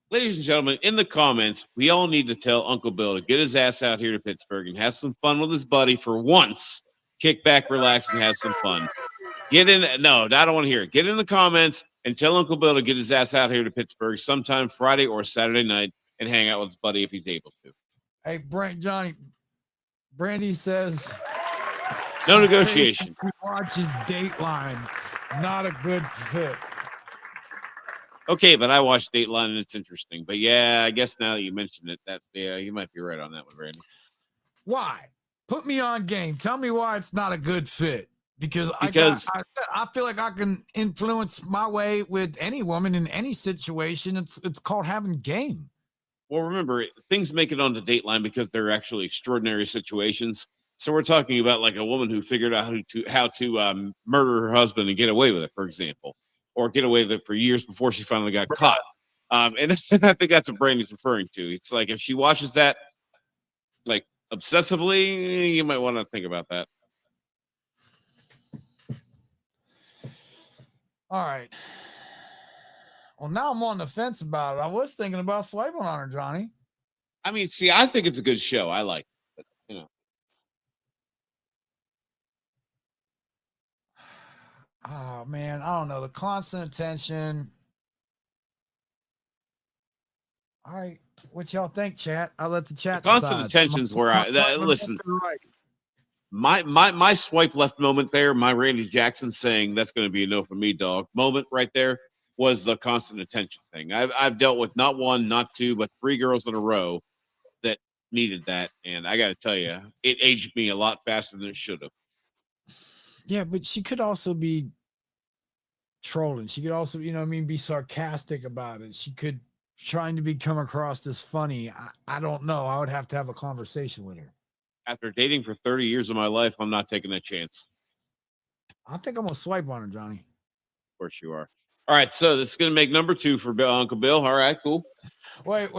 Ladies and gentlemen, in the comments, we all need to tell Uncle Bill to get his ass out here to Pittsburgh and have some fun with his buddy for once. Kick back, relax, and have some fun. Get in. No, I don't want to hear it. Get in the comments and tell Uncle Bill to get his ass out here to Pittsburgh sometime Friday or Saturday night and hang out with his buddy if he's able to. Hey, Brandy says no negotiation. He watches Dateline. Not a good fit. Okay, but I watched Dateline and it's interesting. But yeah, I guess now that you mentioned it, you might be right on that one, Randy. Why? Put me on game. Tell me why it's not a good fit. Because I feel like I can influence my way with any woman in any situation. It's called having game. Well, remember, things make it onto Dateline because they're actually extraordinary situations. So we're talking about like a woman who figured out how to murder her husband and get away with it, for example, or get away with it for years before she finally got caught. And I think that's what Brandy's referring to. It's like if she watches that like obsessively, you might want to think about that. All right. Well, now I'm on the fence about it. I was thinking about swiping on her, Johnny. I mean, see, I think it's a good show. I like it, but, you know. Oh, man. I don't know. The constant attention. All right. What y'all think, chat? I'll let the chat decide. Constant attention's where listen. My swipe left moment there, my Randy Jackson saying that's going to be a no for me, dog moment right there was the constant attention thing. I've dealt with not one, not two, but 3 girls in a row that needed that, and I got to tell you, it aged me a lot faster than it should have. Yeah, but she could also be trolling. She could also, be sarcastic about it. She could trying to come across as funny. I don't know. I would have to have a conversation with her. After dating for 30 years of my life, I'm not taking that chance. I think I'm going to swipe on her, Johnny. Of course you are. All right, so this is going to make number 2 for Uncle Bill. All right, cool. Wait.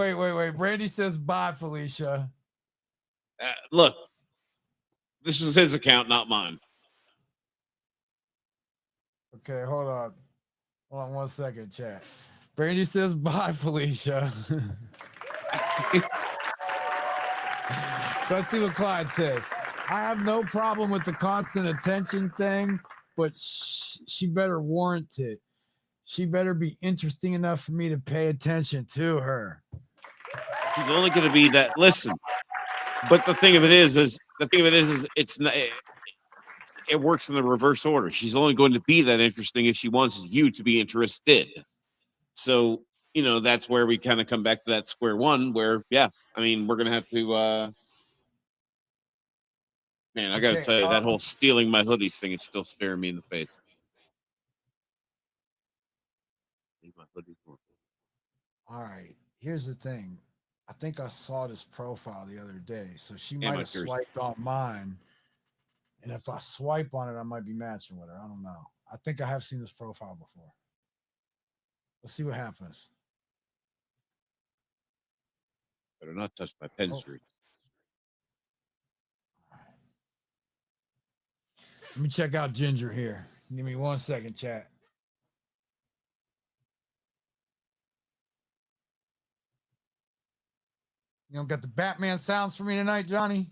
Brandy says bye, Felicia. Look, this is his account, not mine. Okay, hold on 1 second, chat. Brandy says bye, Felicia. Let's see what Clyde says. I have no problem with the constant attention thing, but she better warrant it. She better be interesting enough for me to pay attention to her. She's only going to be that. Listen, but the thing of it is it's not. It works in the reverse order. She's only going to be that interesting if she wants you to be interested. So, that's where we kind of come back to that square one where, yeah, I mean, we're going to have to, man, I got to tell you, that whole stealing my hoodies thing is still staring me in the face. All right. Here's the thing. I think I saw this profile the other day. So she might have swiped on mine. And if I swipe on it, I might be matching with her. I don't know. I think I have seen this profile before. Let's see what happens. Better not touch my pen Oh. streak. Let me check out Ginger here. Give me 1 second, chat. You don't got the Batman sounds for me tonight, Johnny?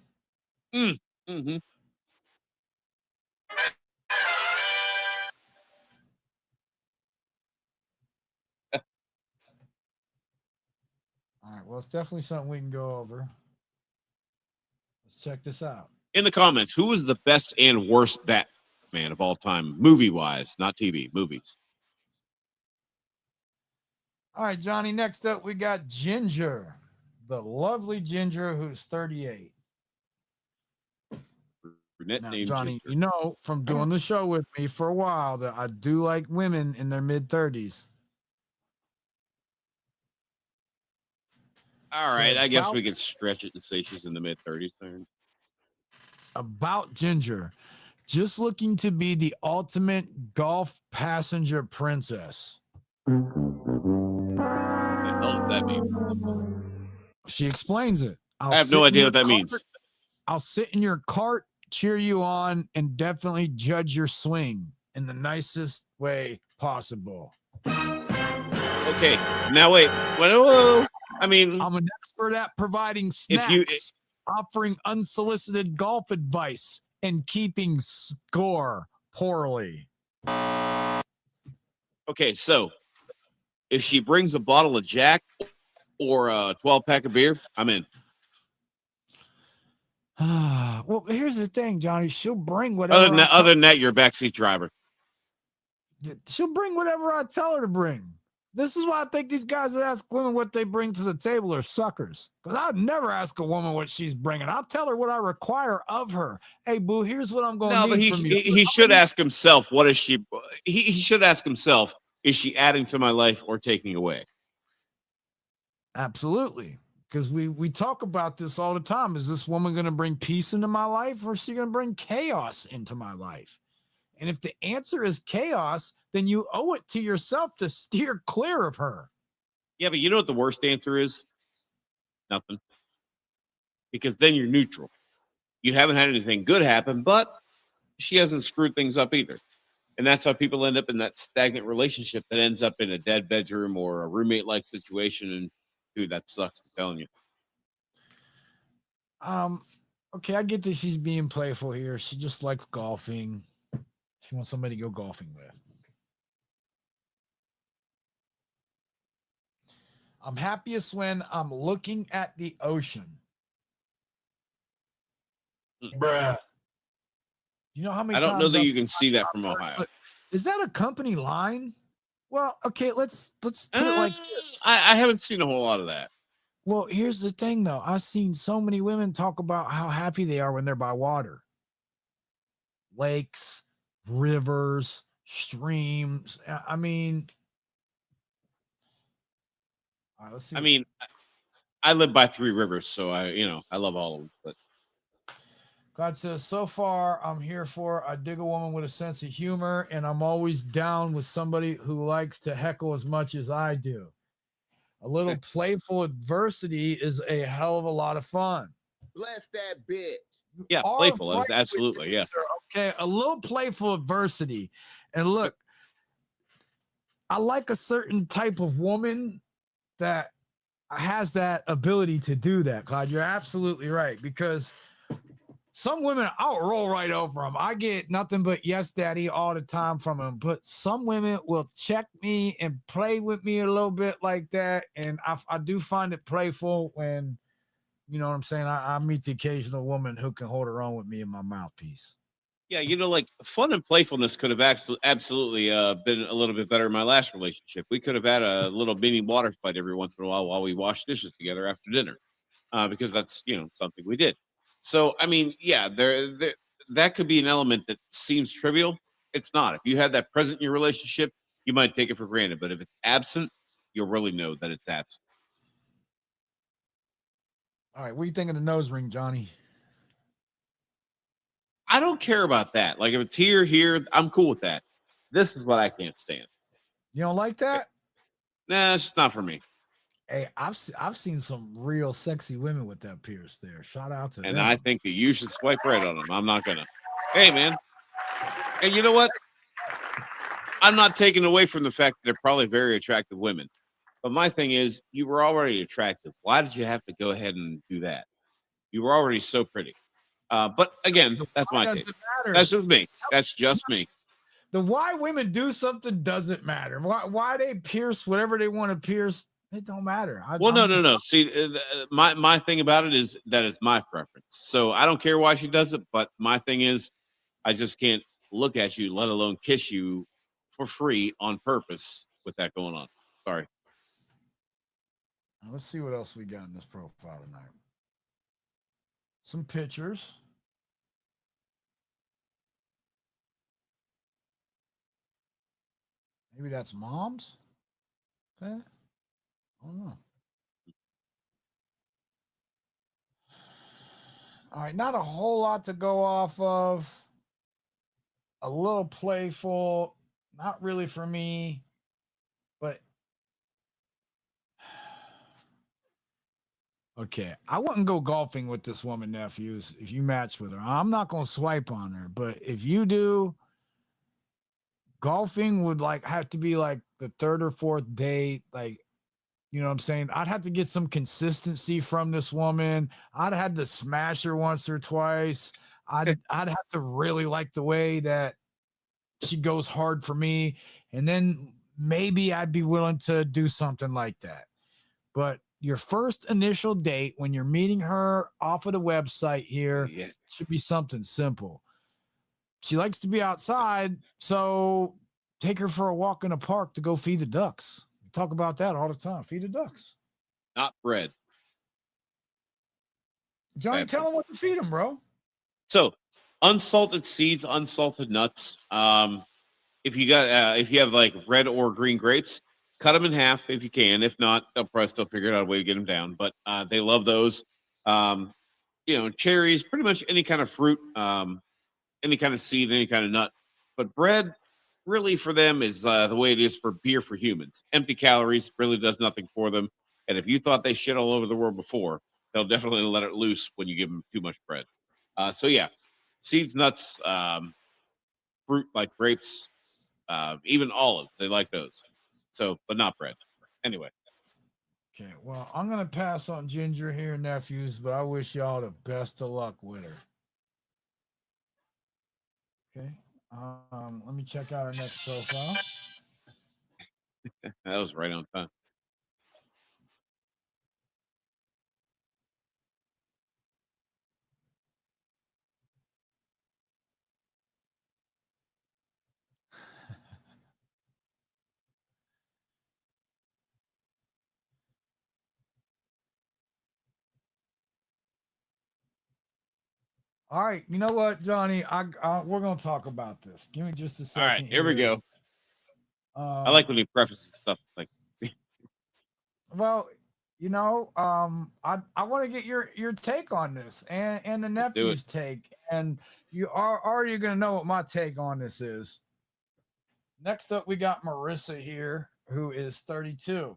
Mm-hmm. All right. Well, it's definitely something we can go over. Let's check this out. In the comments, who is the best and worst Batman of all time, movie-wise, not TV, movies? All right, Johnny. Next up, we got Ginger, the lovely Ginger, who's 38. Brunette Now, named Johnny, Ginger. you know from doing the show with me for a while that I do like women in their mid-30s. All right, So I guess about- we could stretch it and say she's in the mid-30s. About Ginger, just looking to be the ultimate golf passenger princess. What the hell does that mean? She explains it. I have no idea what that means. I'll sit in your cart, cheer you on, and definitely judge your swing in the nicest way possible. Okay, now wait. Whoa. I mean, I'm an expert at providing snacks, offering unsolicited golf advice, and keeping score poorly. okay, so if she brings a bottle of Jack or a 12-pack of beer, I'm in. Well, here's the thing, Johnny. She'll bring whatever. Other than that, you're a backseat driver. She'll bring whatever I tell her to bring. This is why I think these guys that ask women what they bring to the table are suckers. Because I'd never ask a woman what she's bringing. I'll tell her what I require of her. Hey, boo, here's what I'm going to need from you. He should ask himself, what is she? He should ask himself, is she adding to my life or taking away? Absolutely. Because we talk about this all the time. Is this woman going to bring peace into my life, or is she going to bring chaos into my life? And if the answer is chaos, then you owe it to yourself to steer clear of her. Yeah, but you know what the worst answer is? Nothing. Because then you're neutral. You haven't had anything good happen, but she hasn't screwed things up either. And that's how people end up in that stagnant relationship that ends up in a dead bedroom or a roommate-like situation. And dude, that sucks, I'm telling you. Okay, I get that she's being playful here. She just likes golfing. She wants somebody to go golfing with. I'm happiest when I'm looking at the ocean. Bruh. You know how many I don't know times that I've- you can see that from Ohio. Is that a company line? Well, okay, let's put it like this. I haven't seen a whole lot of that. Well, here's the thing, though. I've seen so many women talk about how happy they are when they're by water. Lakes, rivers, streams. I mean, all right, let's see. I mean, I live by 3 rivers, so I love all of them. But God says, so far, I'm here for. I dig a woman with a sense of humor, and I'm always down with somebody who likes to heckle as much as I do. A little playful adversity is a hell of a lot of fun. Bless that bitch. yeah, Are playful, right with absolutely, me, yeah. sir. Okay, a little playful adversity. And look, I like a certain type of woman that has that ability to do that, Clyde. You're absolutely right, because some women, I'll roll right over them. I get nothing but yes, daddy all the time from them. But some women will check me and play with me a little bit like that. And I do find it playful when, you know what I'm saying, I meet the occasional woman who can hold her own with me in my mouthpiece. Yeah, like fun and playfulness could have absolutely been a little bit better in my last relationship. We could have had a little mini water fight every once in a while we washed dishes together after dinner, because that's something we did. So I mean, yeah, there that could be an element that seems trivial. It's not. If you had that present in your relationship, you might take it for granted. But if it's absent, you'll really know that it's absent. All right, what do you think of the nose ring, Johnny? I don't care about that. Like if it's here, I'm cool with that. This is what I can't stand. You don't like that? Nah, it's just not for me. Hey, I've seen some real sexy women with that pierce there. Shout out to And them. I think that you should swipe right on them. I'm not gonna. Hey, man. And you know what? I'm not taking away from the fact that they're probably very attractive women. But my thing is, you were already attractive. Why did you have to go ahead and do that? You were already so pretty. But again, The that's why my doesn't take. matter. That's just me. That's just me. The why women do something doesn't matter. Why they pierce whatever they want to pierce, it don't matter. Well, I'm just, no. See, my thing about it is that is my preference. So I don't care why she does it, but my thing is, I just can't look at you, let alone kiss you for free on purpose with that going on. Sorry. let's see what else we got in this profile tonight. Some pictures. Maybe that's moms. Okay. I don't know. All right, not a whole lot to go off of. A little playful, not really for me, but okay. I wouldn't go golfing with this woman, nephews, if you match with her. I'm not gonna swipe on her, but if you do, golfing would like have to be like the third or fourth date. Like, you know what I'm saying? I'd have to get some consistency from this woman. I'd have to smash her once or twice. I'd have to really like the way that she goes hard for me. And then maybe I'd be willing to do something like that. But your first initial date, when you're meeting her off of the website here, Yeah. should be something simple. She likes to be outside, so take her for a walk in the park to go feed the ducks. We talk about that all the time. Feed the ducks. Not bread. Johnny, Bad tell bread. them what to feed them, bro. So, unsalted seeds, unsalted nuts. If you have like red or green grapes, cut them in half if you can. If not, they'll probably still figure out a way to get them down. But they love those. Um, cherries, pretty much any kind of fruit, any kind of seed, any kind of nut. But bread, really for them is the way it is for beer for humans. Empty calories, really does nothing for them. And if you thought they shit all over the world before, they'll definitely let it loose when you give them too much bread. So yeah, seeds, nuts, fruit like grapes, even olives. They like those. So, but not bread. Anyway, Okay, well, I'm gonna pass on Ginger here, nephews, but I wish y'all the best of luck with her. Okay. Let me check out our next profile. that was right on time. All right, you know what, Johnny? We're gonna talk about this. Give me just a All right, second here we here. go. I like when he prefaces stuff like, Well, I want to get your take on this and the let's do it. nephew's take, and you are already gonna know what my take on this is. Next up, we got Marissa here, who is 32.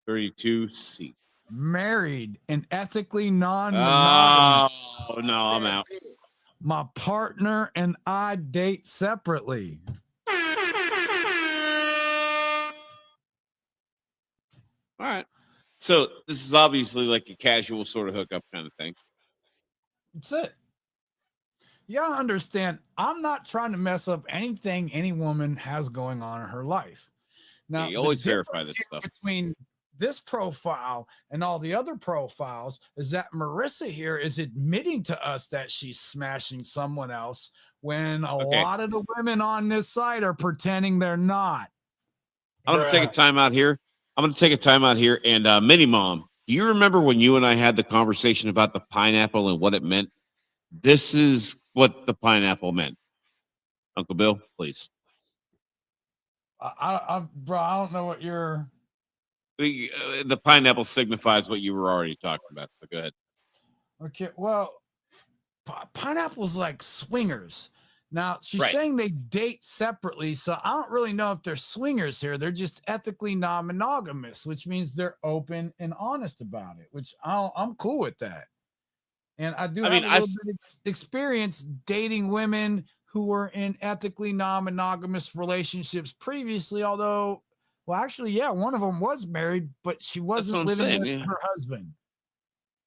32C. Married and ethically non-monogamous. Oh no, I'm out. My partner and I date separately. All right. So this is obviously like a casual sort of hookup kind of thing. That's it. Yeah, I understand. I'm not trying to mess up anything any woman has going on in her life. Yeah, Now, you the always verify difference this here stuff. between this profile and all the other profiles is that Marissa here is admitting to us that she's smashing someone else when a Okay. lot of the women on this site are pretending they're not. I'm gonna take a time out here. And Mini Mom, do you remember when you and I had the conversation about the pineapple and what it meant? This is what the pineapple meant. Uncle Bill, please. Bro, I don't know what you're. The pineapple signifies what you were already talking about. So go ahead. Okay, well, pineapple's like swingers. Now, she's saying they date separately, so I don't really know if they're swingers here. They're just ethically non-monogamous, which means they're open and honest about it, which I'm cool with that. And I have a little bit of experience dating women who were in ethically non-monogamous relationships previously, although, well, actually, yeah, one of them was married, but she wasn't living with her husband.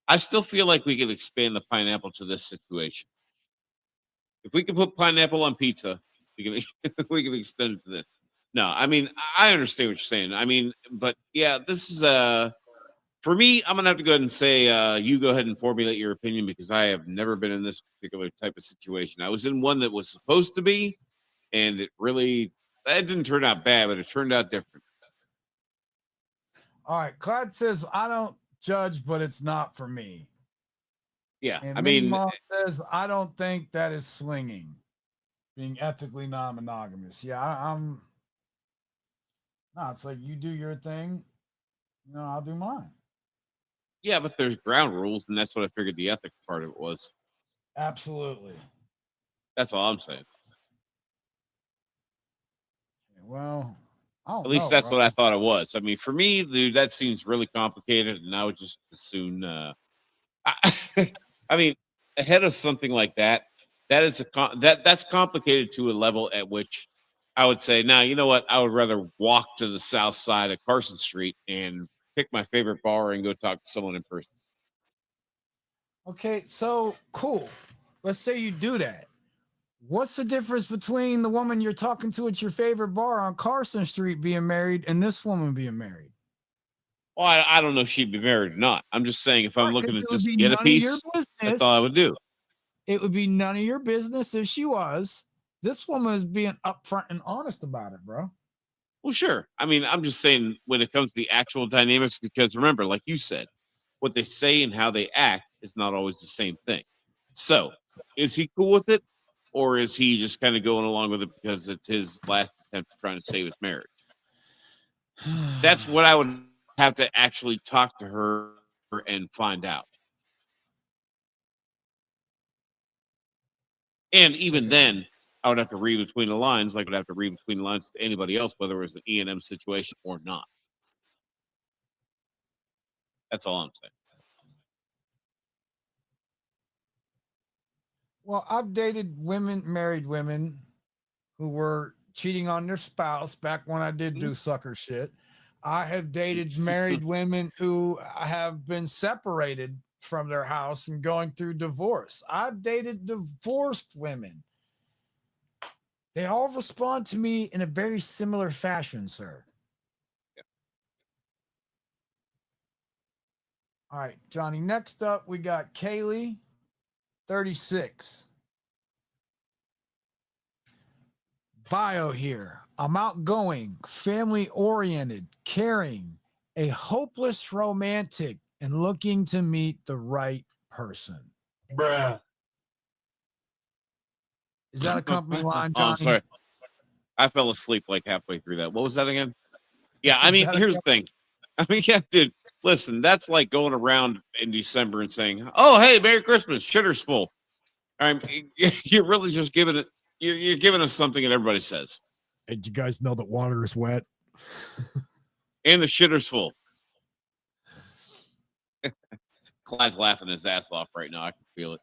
I still feel like we could expand the pineapple to this situation. If we can put pineapple on pizza, we can extend it to this. No, I mean, I understand what you're saying. I mean, but yeah, this is for me, I'm gonna have to go ahead and say you go ahead and formulate your opinion because I have never been in this particular type of situation. I was in one that was supposed to be, and it didn't turn out bad, but it turned out different. All right, Clyde says I don't judge, but it's not for me. Yeah, and Mom says I don't think that is swinging, being ethically non-monogamous. Yeah, I'm. No, it's like you do your thing, I'll do mine. Yeah, but there's ground rules, and that's what I figured the ethics part of it was. Absolutely. That's all I'm saying. Well, at least that's what I thought it was. I mean, for me, dude, that seems really complicated, and I would just as soon. I mean, ahead of something like that, that's complicated to a level at which I would say, now, you know what? I would rather walk to the south side of Carson Street and pick my favorite bar and go talk to someone in person. Okay, so cool. Let's say you do that. What's the difference between the woman you're talking to at your favorite bar on Carson Street being married and this woman being married? Well, I don't know if she'd be married or not. I'm just saying if I'm looking to just get a piece, that's all I would do. It would be none of your business if she was. This woman is being upfront and honest about it, bro. Well, sure. I mean, I'm just saying when it comes to the actual dynamics, because remember, like you said, what they say and how they act is not always the same thing. So is he cool with it? Or is he just kind of going along with it because it's his last attempt at trying to save his marriage? That's what I would have to actually talk to her and find out. And even then, I would have to read between the lines, like I would have to read between the lines to anybody else, whether it was an E&M situation or not. That's all I'm saying. Well, I've dated married women who were cheating on their spouse back when I did do sucker shit. I have dated married women who have been separated from their house and going through divorce. I've dated divorced women. They all respond to me in a very similar fashion, sir. Yeah. All right, Johnny. Next up, we got Kaylee, 36. Bio here. I'm outgoing, family-oriented, caring, a hopeless romantic, and looking to meet the right person. Bruh. Is that a company line, Johnny? Oh, sorry. I fell asleep like halfway through that. What was that again? Yeah, I mean, here's the thing. I mean, yeah, dude, listen, that's like going around in December and saying, oh, hey, Merry Christmas, shitter's full. You're really just giving it, you're giving us something that everybody says. Hey, do you guys know that water is wet? And the shitter's full. Clyde's laughing his ass off right now. I can feel it.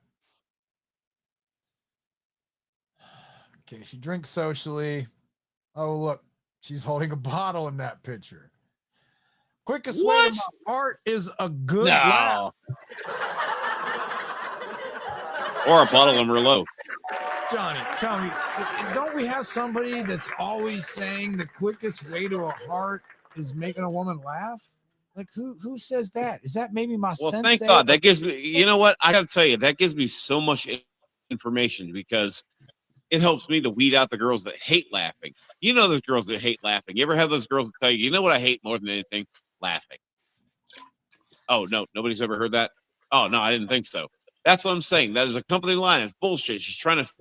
Okay, she drinks socially. Oh, look, she's holding a bottle in that picture. Quickest way to my heart is a good laugh. Or a bottle of Merlot. Johnny, tell me, don't we have somebody that's always saying the quickest way to a heart is making a woman laugh? Like who says that? Is that maybe my sensei? Well, thank God. That gives me, you know what? I got to tell you, that gives me so much information because it helps me to weed out the girls that hate laughing. You know, those girls that hate laughing. You ever have those girls that tell you, you know what I hate more than anything? Laughing. Oh, no, nobody's ever heard that? Oh, no, I didn't think so. That's what I'm saying. That is a company line. It's bullshit. She's trying to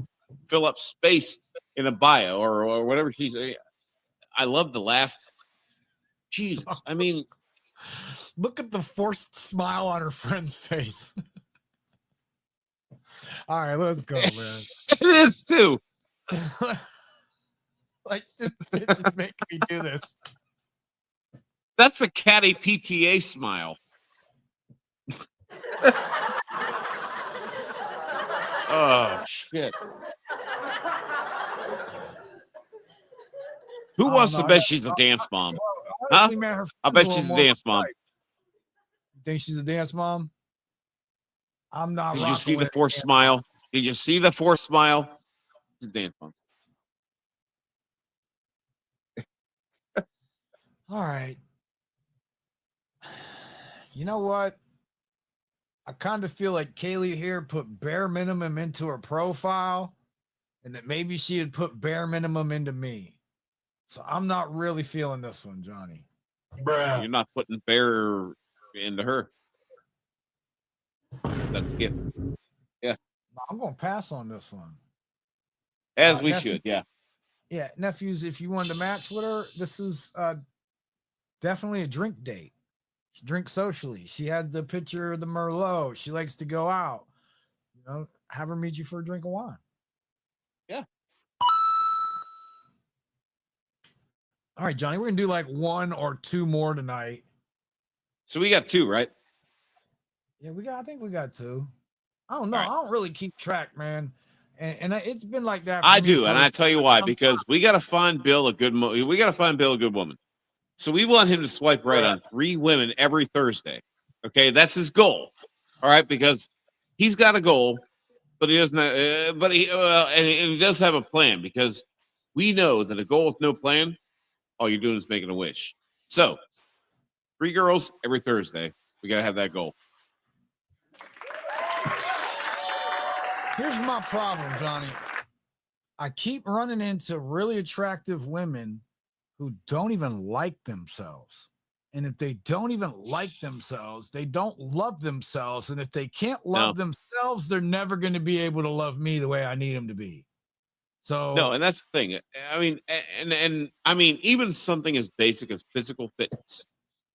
fill up space in a bio or whatever she's. I love the laugh. Jesus. I mean, look at the forced smile on her friend's face. All right, let's go, man. It is too. Like, this bitch is making me do this. That's a catty PTA smile. Oh, shit. Who wants to bet she's a dance mom? Honestly, man, her I bet friends she's are a more dance my mom. type. You think she's a dance mom? I'm not. Did you see the rocking forced smile? Did you see the forced smile? She's a dance mom. All right. You know what? I kind of feel like Kaylee here put bare minimum into her profile, and that maybe she had put bare minimum into me. So I'm not really feeling this one, Johnny. Bruh. You're not putting bear into her. That's it. Yeah. I'm going to pass on this one. As we nephew, should, yeah. Yeah, nephews, if you wanted to match with her, this is definitely a drink date. She drinks socially. She had the picture of the Merlot. She likes to go out. You know, have her meet you for a drink of wine. Yeah. All right, Johnny, we're going to do like one or two more tonight. So we got two, right? Yeah, I think we got two. I don't know. Right. I don't really keep track, man. And it's been like that. For I me do, for and I tell you why. some Because time. we got to find Bill a good. We got to find Bill a good woman. So we want him to swipe right on 3 women every Thursday. Okay, that's his goal. All right, because he's got a goal, but he doesn't. And he does have a plan, because we know that a goal with no plan, all you're doing is making a wish. So 3 girls every Thursday. We got to have that goal. Here's my problem, Johnny. I keep running into really attractive women who don't even like themselves. And if they don't even like themselves, they don't love themselves. And if they can't love themselves, they're never going to be able to love me the way I need them to be. So No, and that's the thing. I mean, and I mean, even something as basic as physical fitness,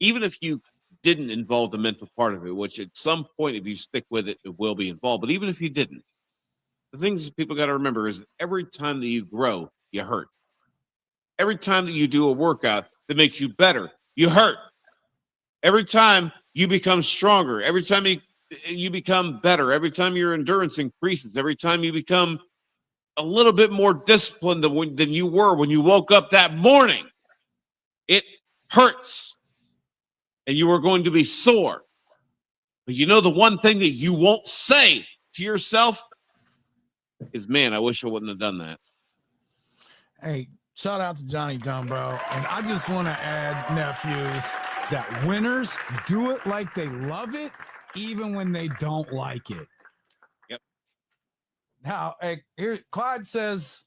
even if you didn't involve the mental part of it, which at some point, if you stick with it, it will be involved. But even if you didn't, the things people got to remember is that every time that you grow, you hurt. Every time that you do a workout that makes you better, you hurt. Every time you become stronger, every time you become better, every time your endurance increases, every time you become a little bit more disciplined than you were when you woke up that morning, it hurts. And you are going to be sore. But you know the one thing that you won't say to yourself is, man, I wish I wouldn't have done that. Hey, shout out to Johnny Dumbbell. And I just want to add, nephews, that winners do it like they love it, even when they don't like it. Yep. Now, hey, here, Clyde says,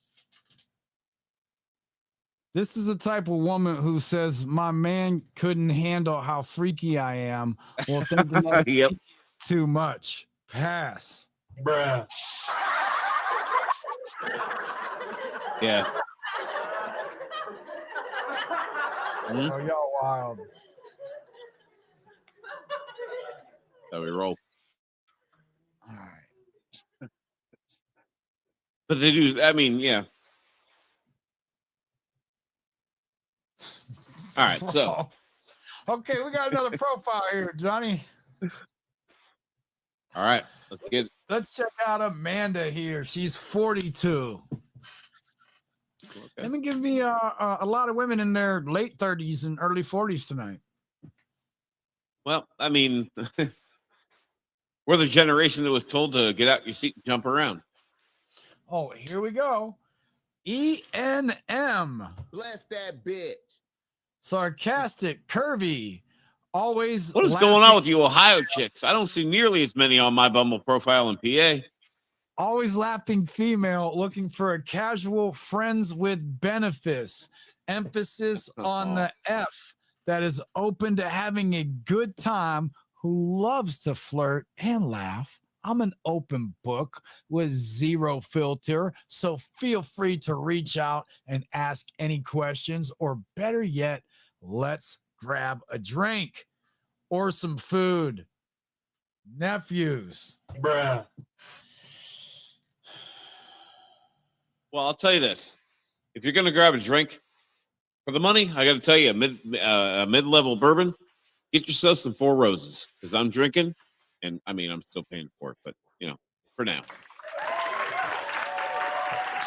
this is the type of woman who says, my man couldn't handle how freaky I am. Well, thinking that Yep. it's too much. Pass. Bruh. Yeah. Oh, y'all wild. So we roll. All right. But they do, I mean, yeah. All right, so. Okay, we got another profile here, Johnny. All right, let's check out Amanda here. She's 42. Okay. Let me give me a lot of women in their late 30s and early 40s tonight. Well, I mean, we're the generation that was told to get out your seat and jump around. Oh, here we go. ENM. Bless that bitch. Sarcastic, curvy, always. What is going on with you Ohio chicks? I don't see nearly as many on my Bumble profile in PA. Always laughing female looking for a casual friends with benefits. Emphasis on the F, that is open to having a good time, who loves to flirt and laugh. I'm an open book with zero filter, so feel free to reach out and ask any questions, or better yet, let's grab a drink or some food. Nephews. Bruh. Well, I'll tell you this: if you're gonna grab a drink for the money, I got to tell you, a mid-level bourbon. Get yourself some Four Roses because I'm drinking, and I mean I'm still paying for it, but for now.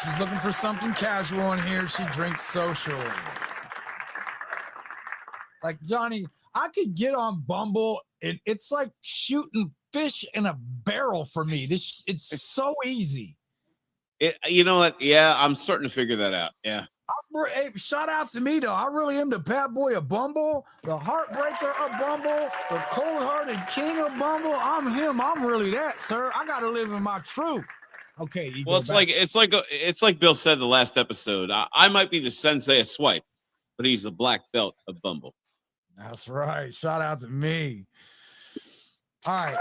She's looking for something casual in here. She drinks socially. Like, Johnny, I could get on Bumble. It's like shooting fish in a barrel for me. It's so easy. You know what? Yeah, I'm starting to figure that out. Yeah. Hey, shout out to me, though. I really am the bad boy of Bumble, the heartbreaker of Bumble, the cold-hearted king of Bumble. I'm him. I'm really that, sir. I got to live in my truth. Okay. Well, it's like Bill said the last episode. I might be the sensei of swipe, but he's the black belt of Bumble. That's right. Shout out to me. All right.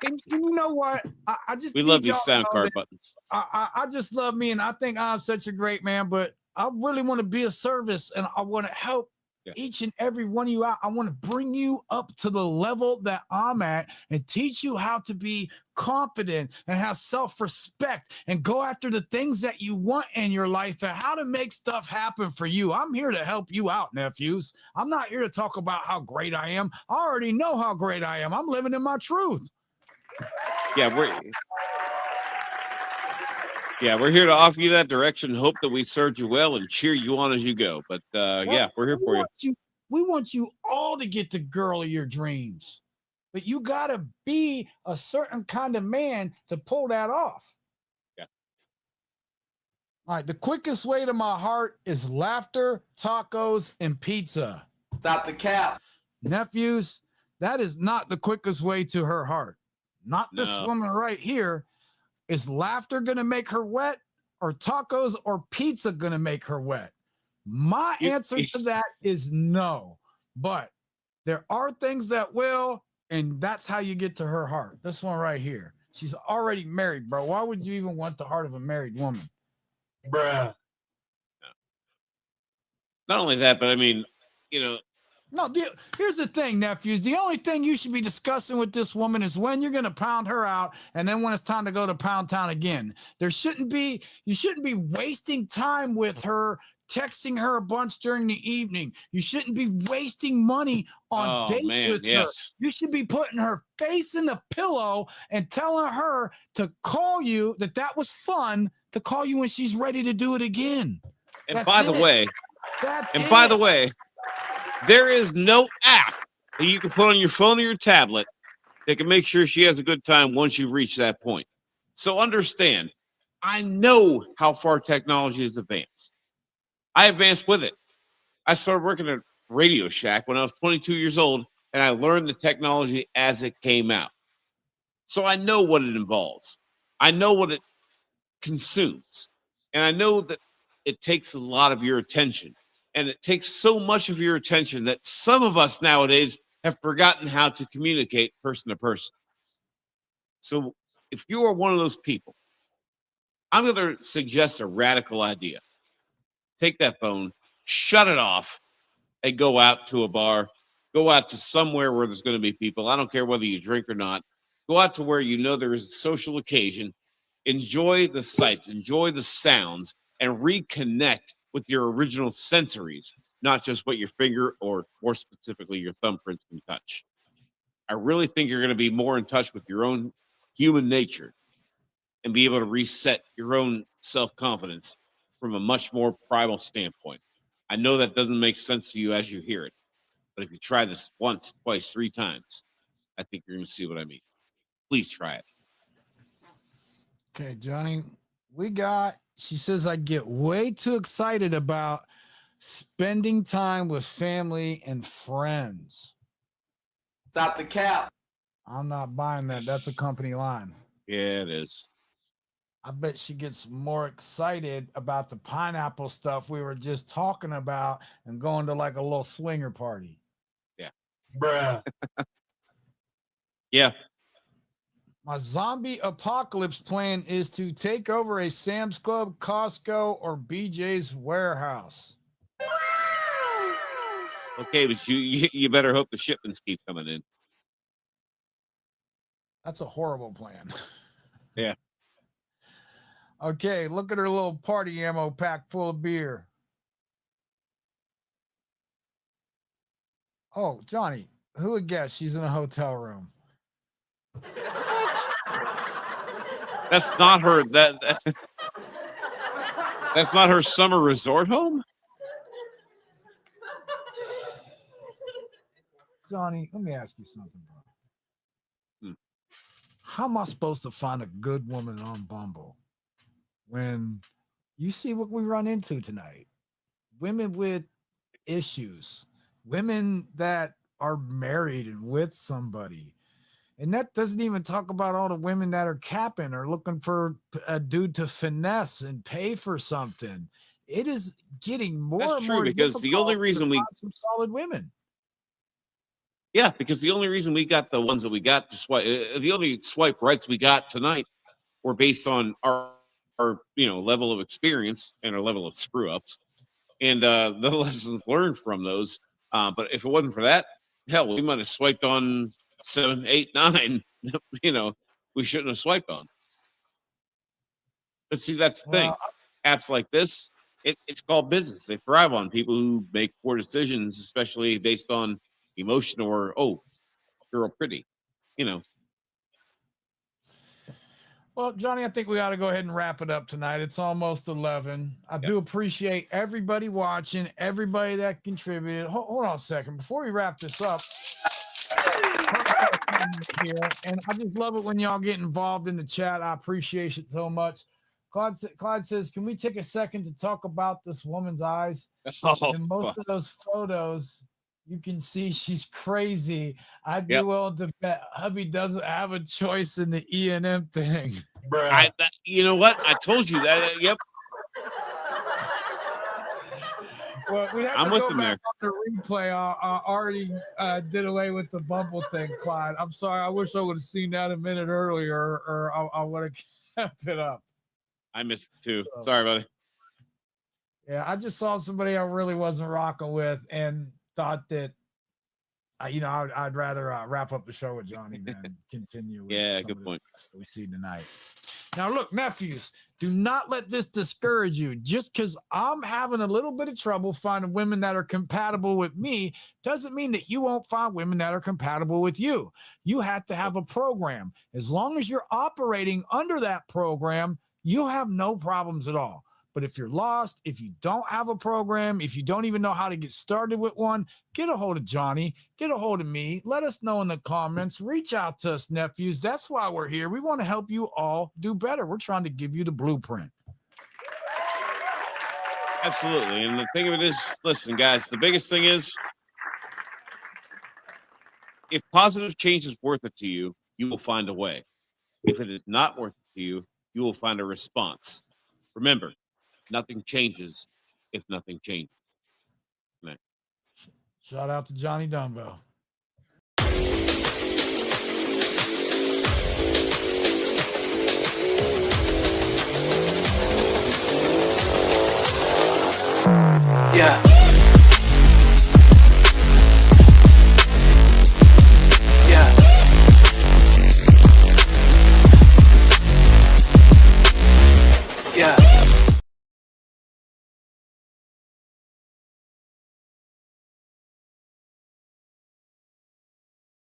And you know what? I just love these sound card buttons. I just love me, and I think I'm such a great man. But I really want to be of service, and I want to help each and every one of you out. I want to bring you up to the level that I'm at, and teach you how to be confident and have self-respect, and go after the things that you want in your life, and how to make stuff happen for you. I'm here to help you out, nephews. I'm not here to talk about how great I am. I already know how great I am. I'm living in my truth. Yeah, we're here to offer you that direction. Hope that we served you well and cheer you on as you go. But we're here for you. We want you all to get the girl of your dreams, but you gotta be a certain kind of man to pull that off. Yeah. All right. The quickest way to my heart is laughter, tacos, and pizza. Stop the cap. Nephews, that is not the quickest way to her heart. Not this woman right here. Is laughter going to make her wet, or tacos or pizza going to make her wet? My answer to that is no. But there are things that will, and that's how you get to her heart. This one right here. She's already married, bro. Why would you even want the heart of a married woman? Bruh. Not only that, but I mean, No, here's the thing, nephews. The only thing you should be discussing with this woman is when you're going to pound her out, and then when it's time to go to Pound Town again. You shouldn't be wasting time with her, texting her a bunch during the evening. You shouldn't be wasting money on dates with her. You should be putting her face in the pillow and telling her to call you, that was fun, to call you when she's ready to do it again. And by the way, there is no app that you can put on your phone or your tablet that can make sure she has a good time once you've reached that point. So understand, I know how far technology has advanced. I advanced with it. I started working at Radio Shack when I was 22 years old, and I learned the technology as it came out. So I know what it involves. I know what it consumes. And I know that it takes a lot of your attention. And it takes so much of your attention that some of us nowadays have forgotten how to communicate person to person. So if you are one of those people, I'm going to suggest a radical idea. Take that phone, shut it off, and go out to a bar. Go out to somewhere where there's going to be people. I don't care whether you drink or not. Go out to where you know there is a social occasion. Enjoy the sights, enjoy the sounds, and reconnect with your original sensories, not just what your finger, or more specifically your thumbprints, can touch. I really think you're going to be more in touch with your own human nature and be able to reset your own self-confidence from a much more primal standpoint. I know that doesn't make sense to you as you hear it, but if you try this once, twice, 3 times, I think you're going to see what I mean. Please try it. Okay, Johnny, she says, I get way too excited about spending time with family and friends. Stop the cap. I'm not buying that. That's a company line. Yeah, it is. I bet she gets more excited about the pineapple stuff we were just talking about and going to like a little swinger party. Yeah. Bruh. Yeah. My zombie apocalypse plan is to take over a Sam's Club, Costco, or BJ's warehouse. Okay, but you better hope the shipments keep coming in. That's a horrible plan. Yeah. Okay, look at her little party ammo pack full of beer. Oh, Johnny, who would guess she's in a hotel room? What? That's not her. That's not her summer resort home. Johnny, let me ask you something, bro. How am I supposed to find a good woman on Bumble when you see what we run into tonight? Women with issues, women that are married and with somebody. And that doesn't even talk about all the women that are capping or looking for a dude to finesse and pay for something. It is getting more That's and true, more because the only reason we find some solid women. Yeah, because the only reason we got the ones that we got to swipe, the only swipe rights we got tonight were based on our level of experience and our level of screw ups and the lessons learned from those. But if it wasn't for that, hell, we might have swiped on 7, 8, 9. We shouldn't have swiped on. But see, that's the thing. Apps like this, it's called business. They thrive on people who make poor decisions, especially based on emotion or, oh, you're all pretty, Well, Johnny, I think we ought to go ahead and wrap it up tonight. It's almost 11. I do appreciate everybody watching, everybody that contributed. Hold on a second. Before we wrap this up, and I just love it when y'all get involved in the chat. I appreciate it so much. Clyde says, can we take a second to talk about this woman's eyes? In most of those photos, you can see she's crazy. I'd be willing to bet hubby doesn't have a choice in the E&M thing. You know what? I told you that. Yep. Well, we have I'm to with go him back on the replay. I already did away with the Bumble thing, Clyde. I'm sorry. I wish I would have seen that a minute earlier, or I would have kept it up. I missed it too. Sorry, buddy. Yeah, I just saw somebody I really wasn't rocking with and thought that, I'd rather wrap up the show with Johnny than continue with good point. That we see tonight. Now, look, nephews, do not let this discourage you. Just because I'm having a little bit of trouble finding women that are compatible with me doesn't mean that you won't find women that are compatible with you. You have to have a program. As long as you're operating under that program, you'll have no problems at all. But if you're lost, if you don't have a program, if you don't even know how to get started with one, get a hold of Johnny, get a hold of me. Let us know in the comments. Reach out to us, nephews. That's why we're here. We want to help you all do better. We're trying to give you the blueprint. Absolutely. And the thing of it is, listen, guys, the biggest thing is, if positive change is worth it to you, you will find a way. If it is not worth it to you, you will find a response. Remember, nothing changes if nothing changes. Right. Shout out to Johnny Dumbbell. Yeah.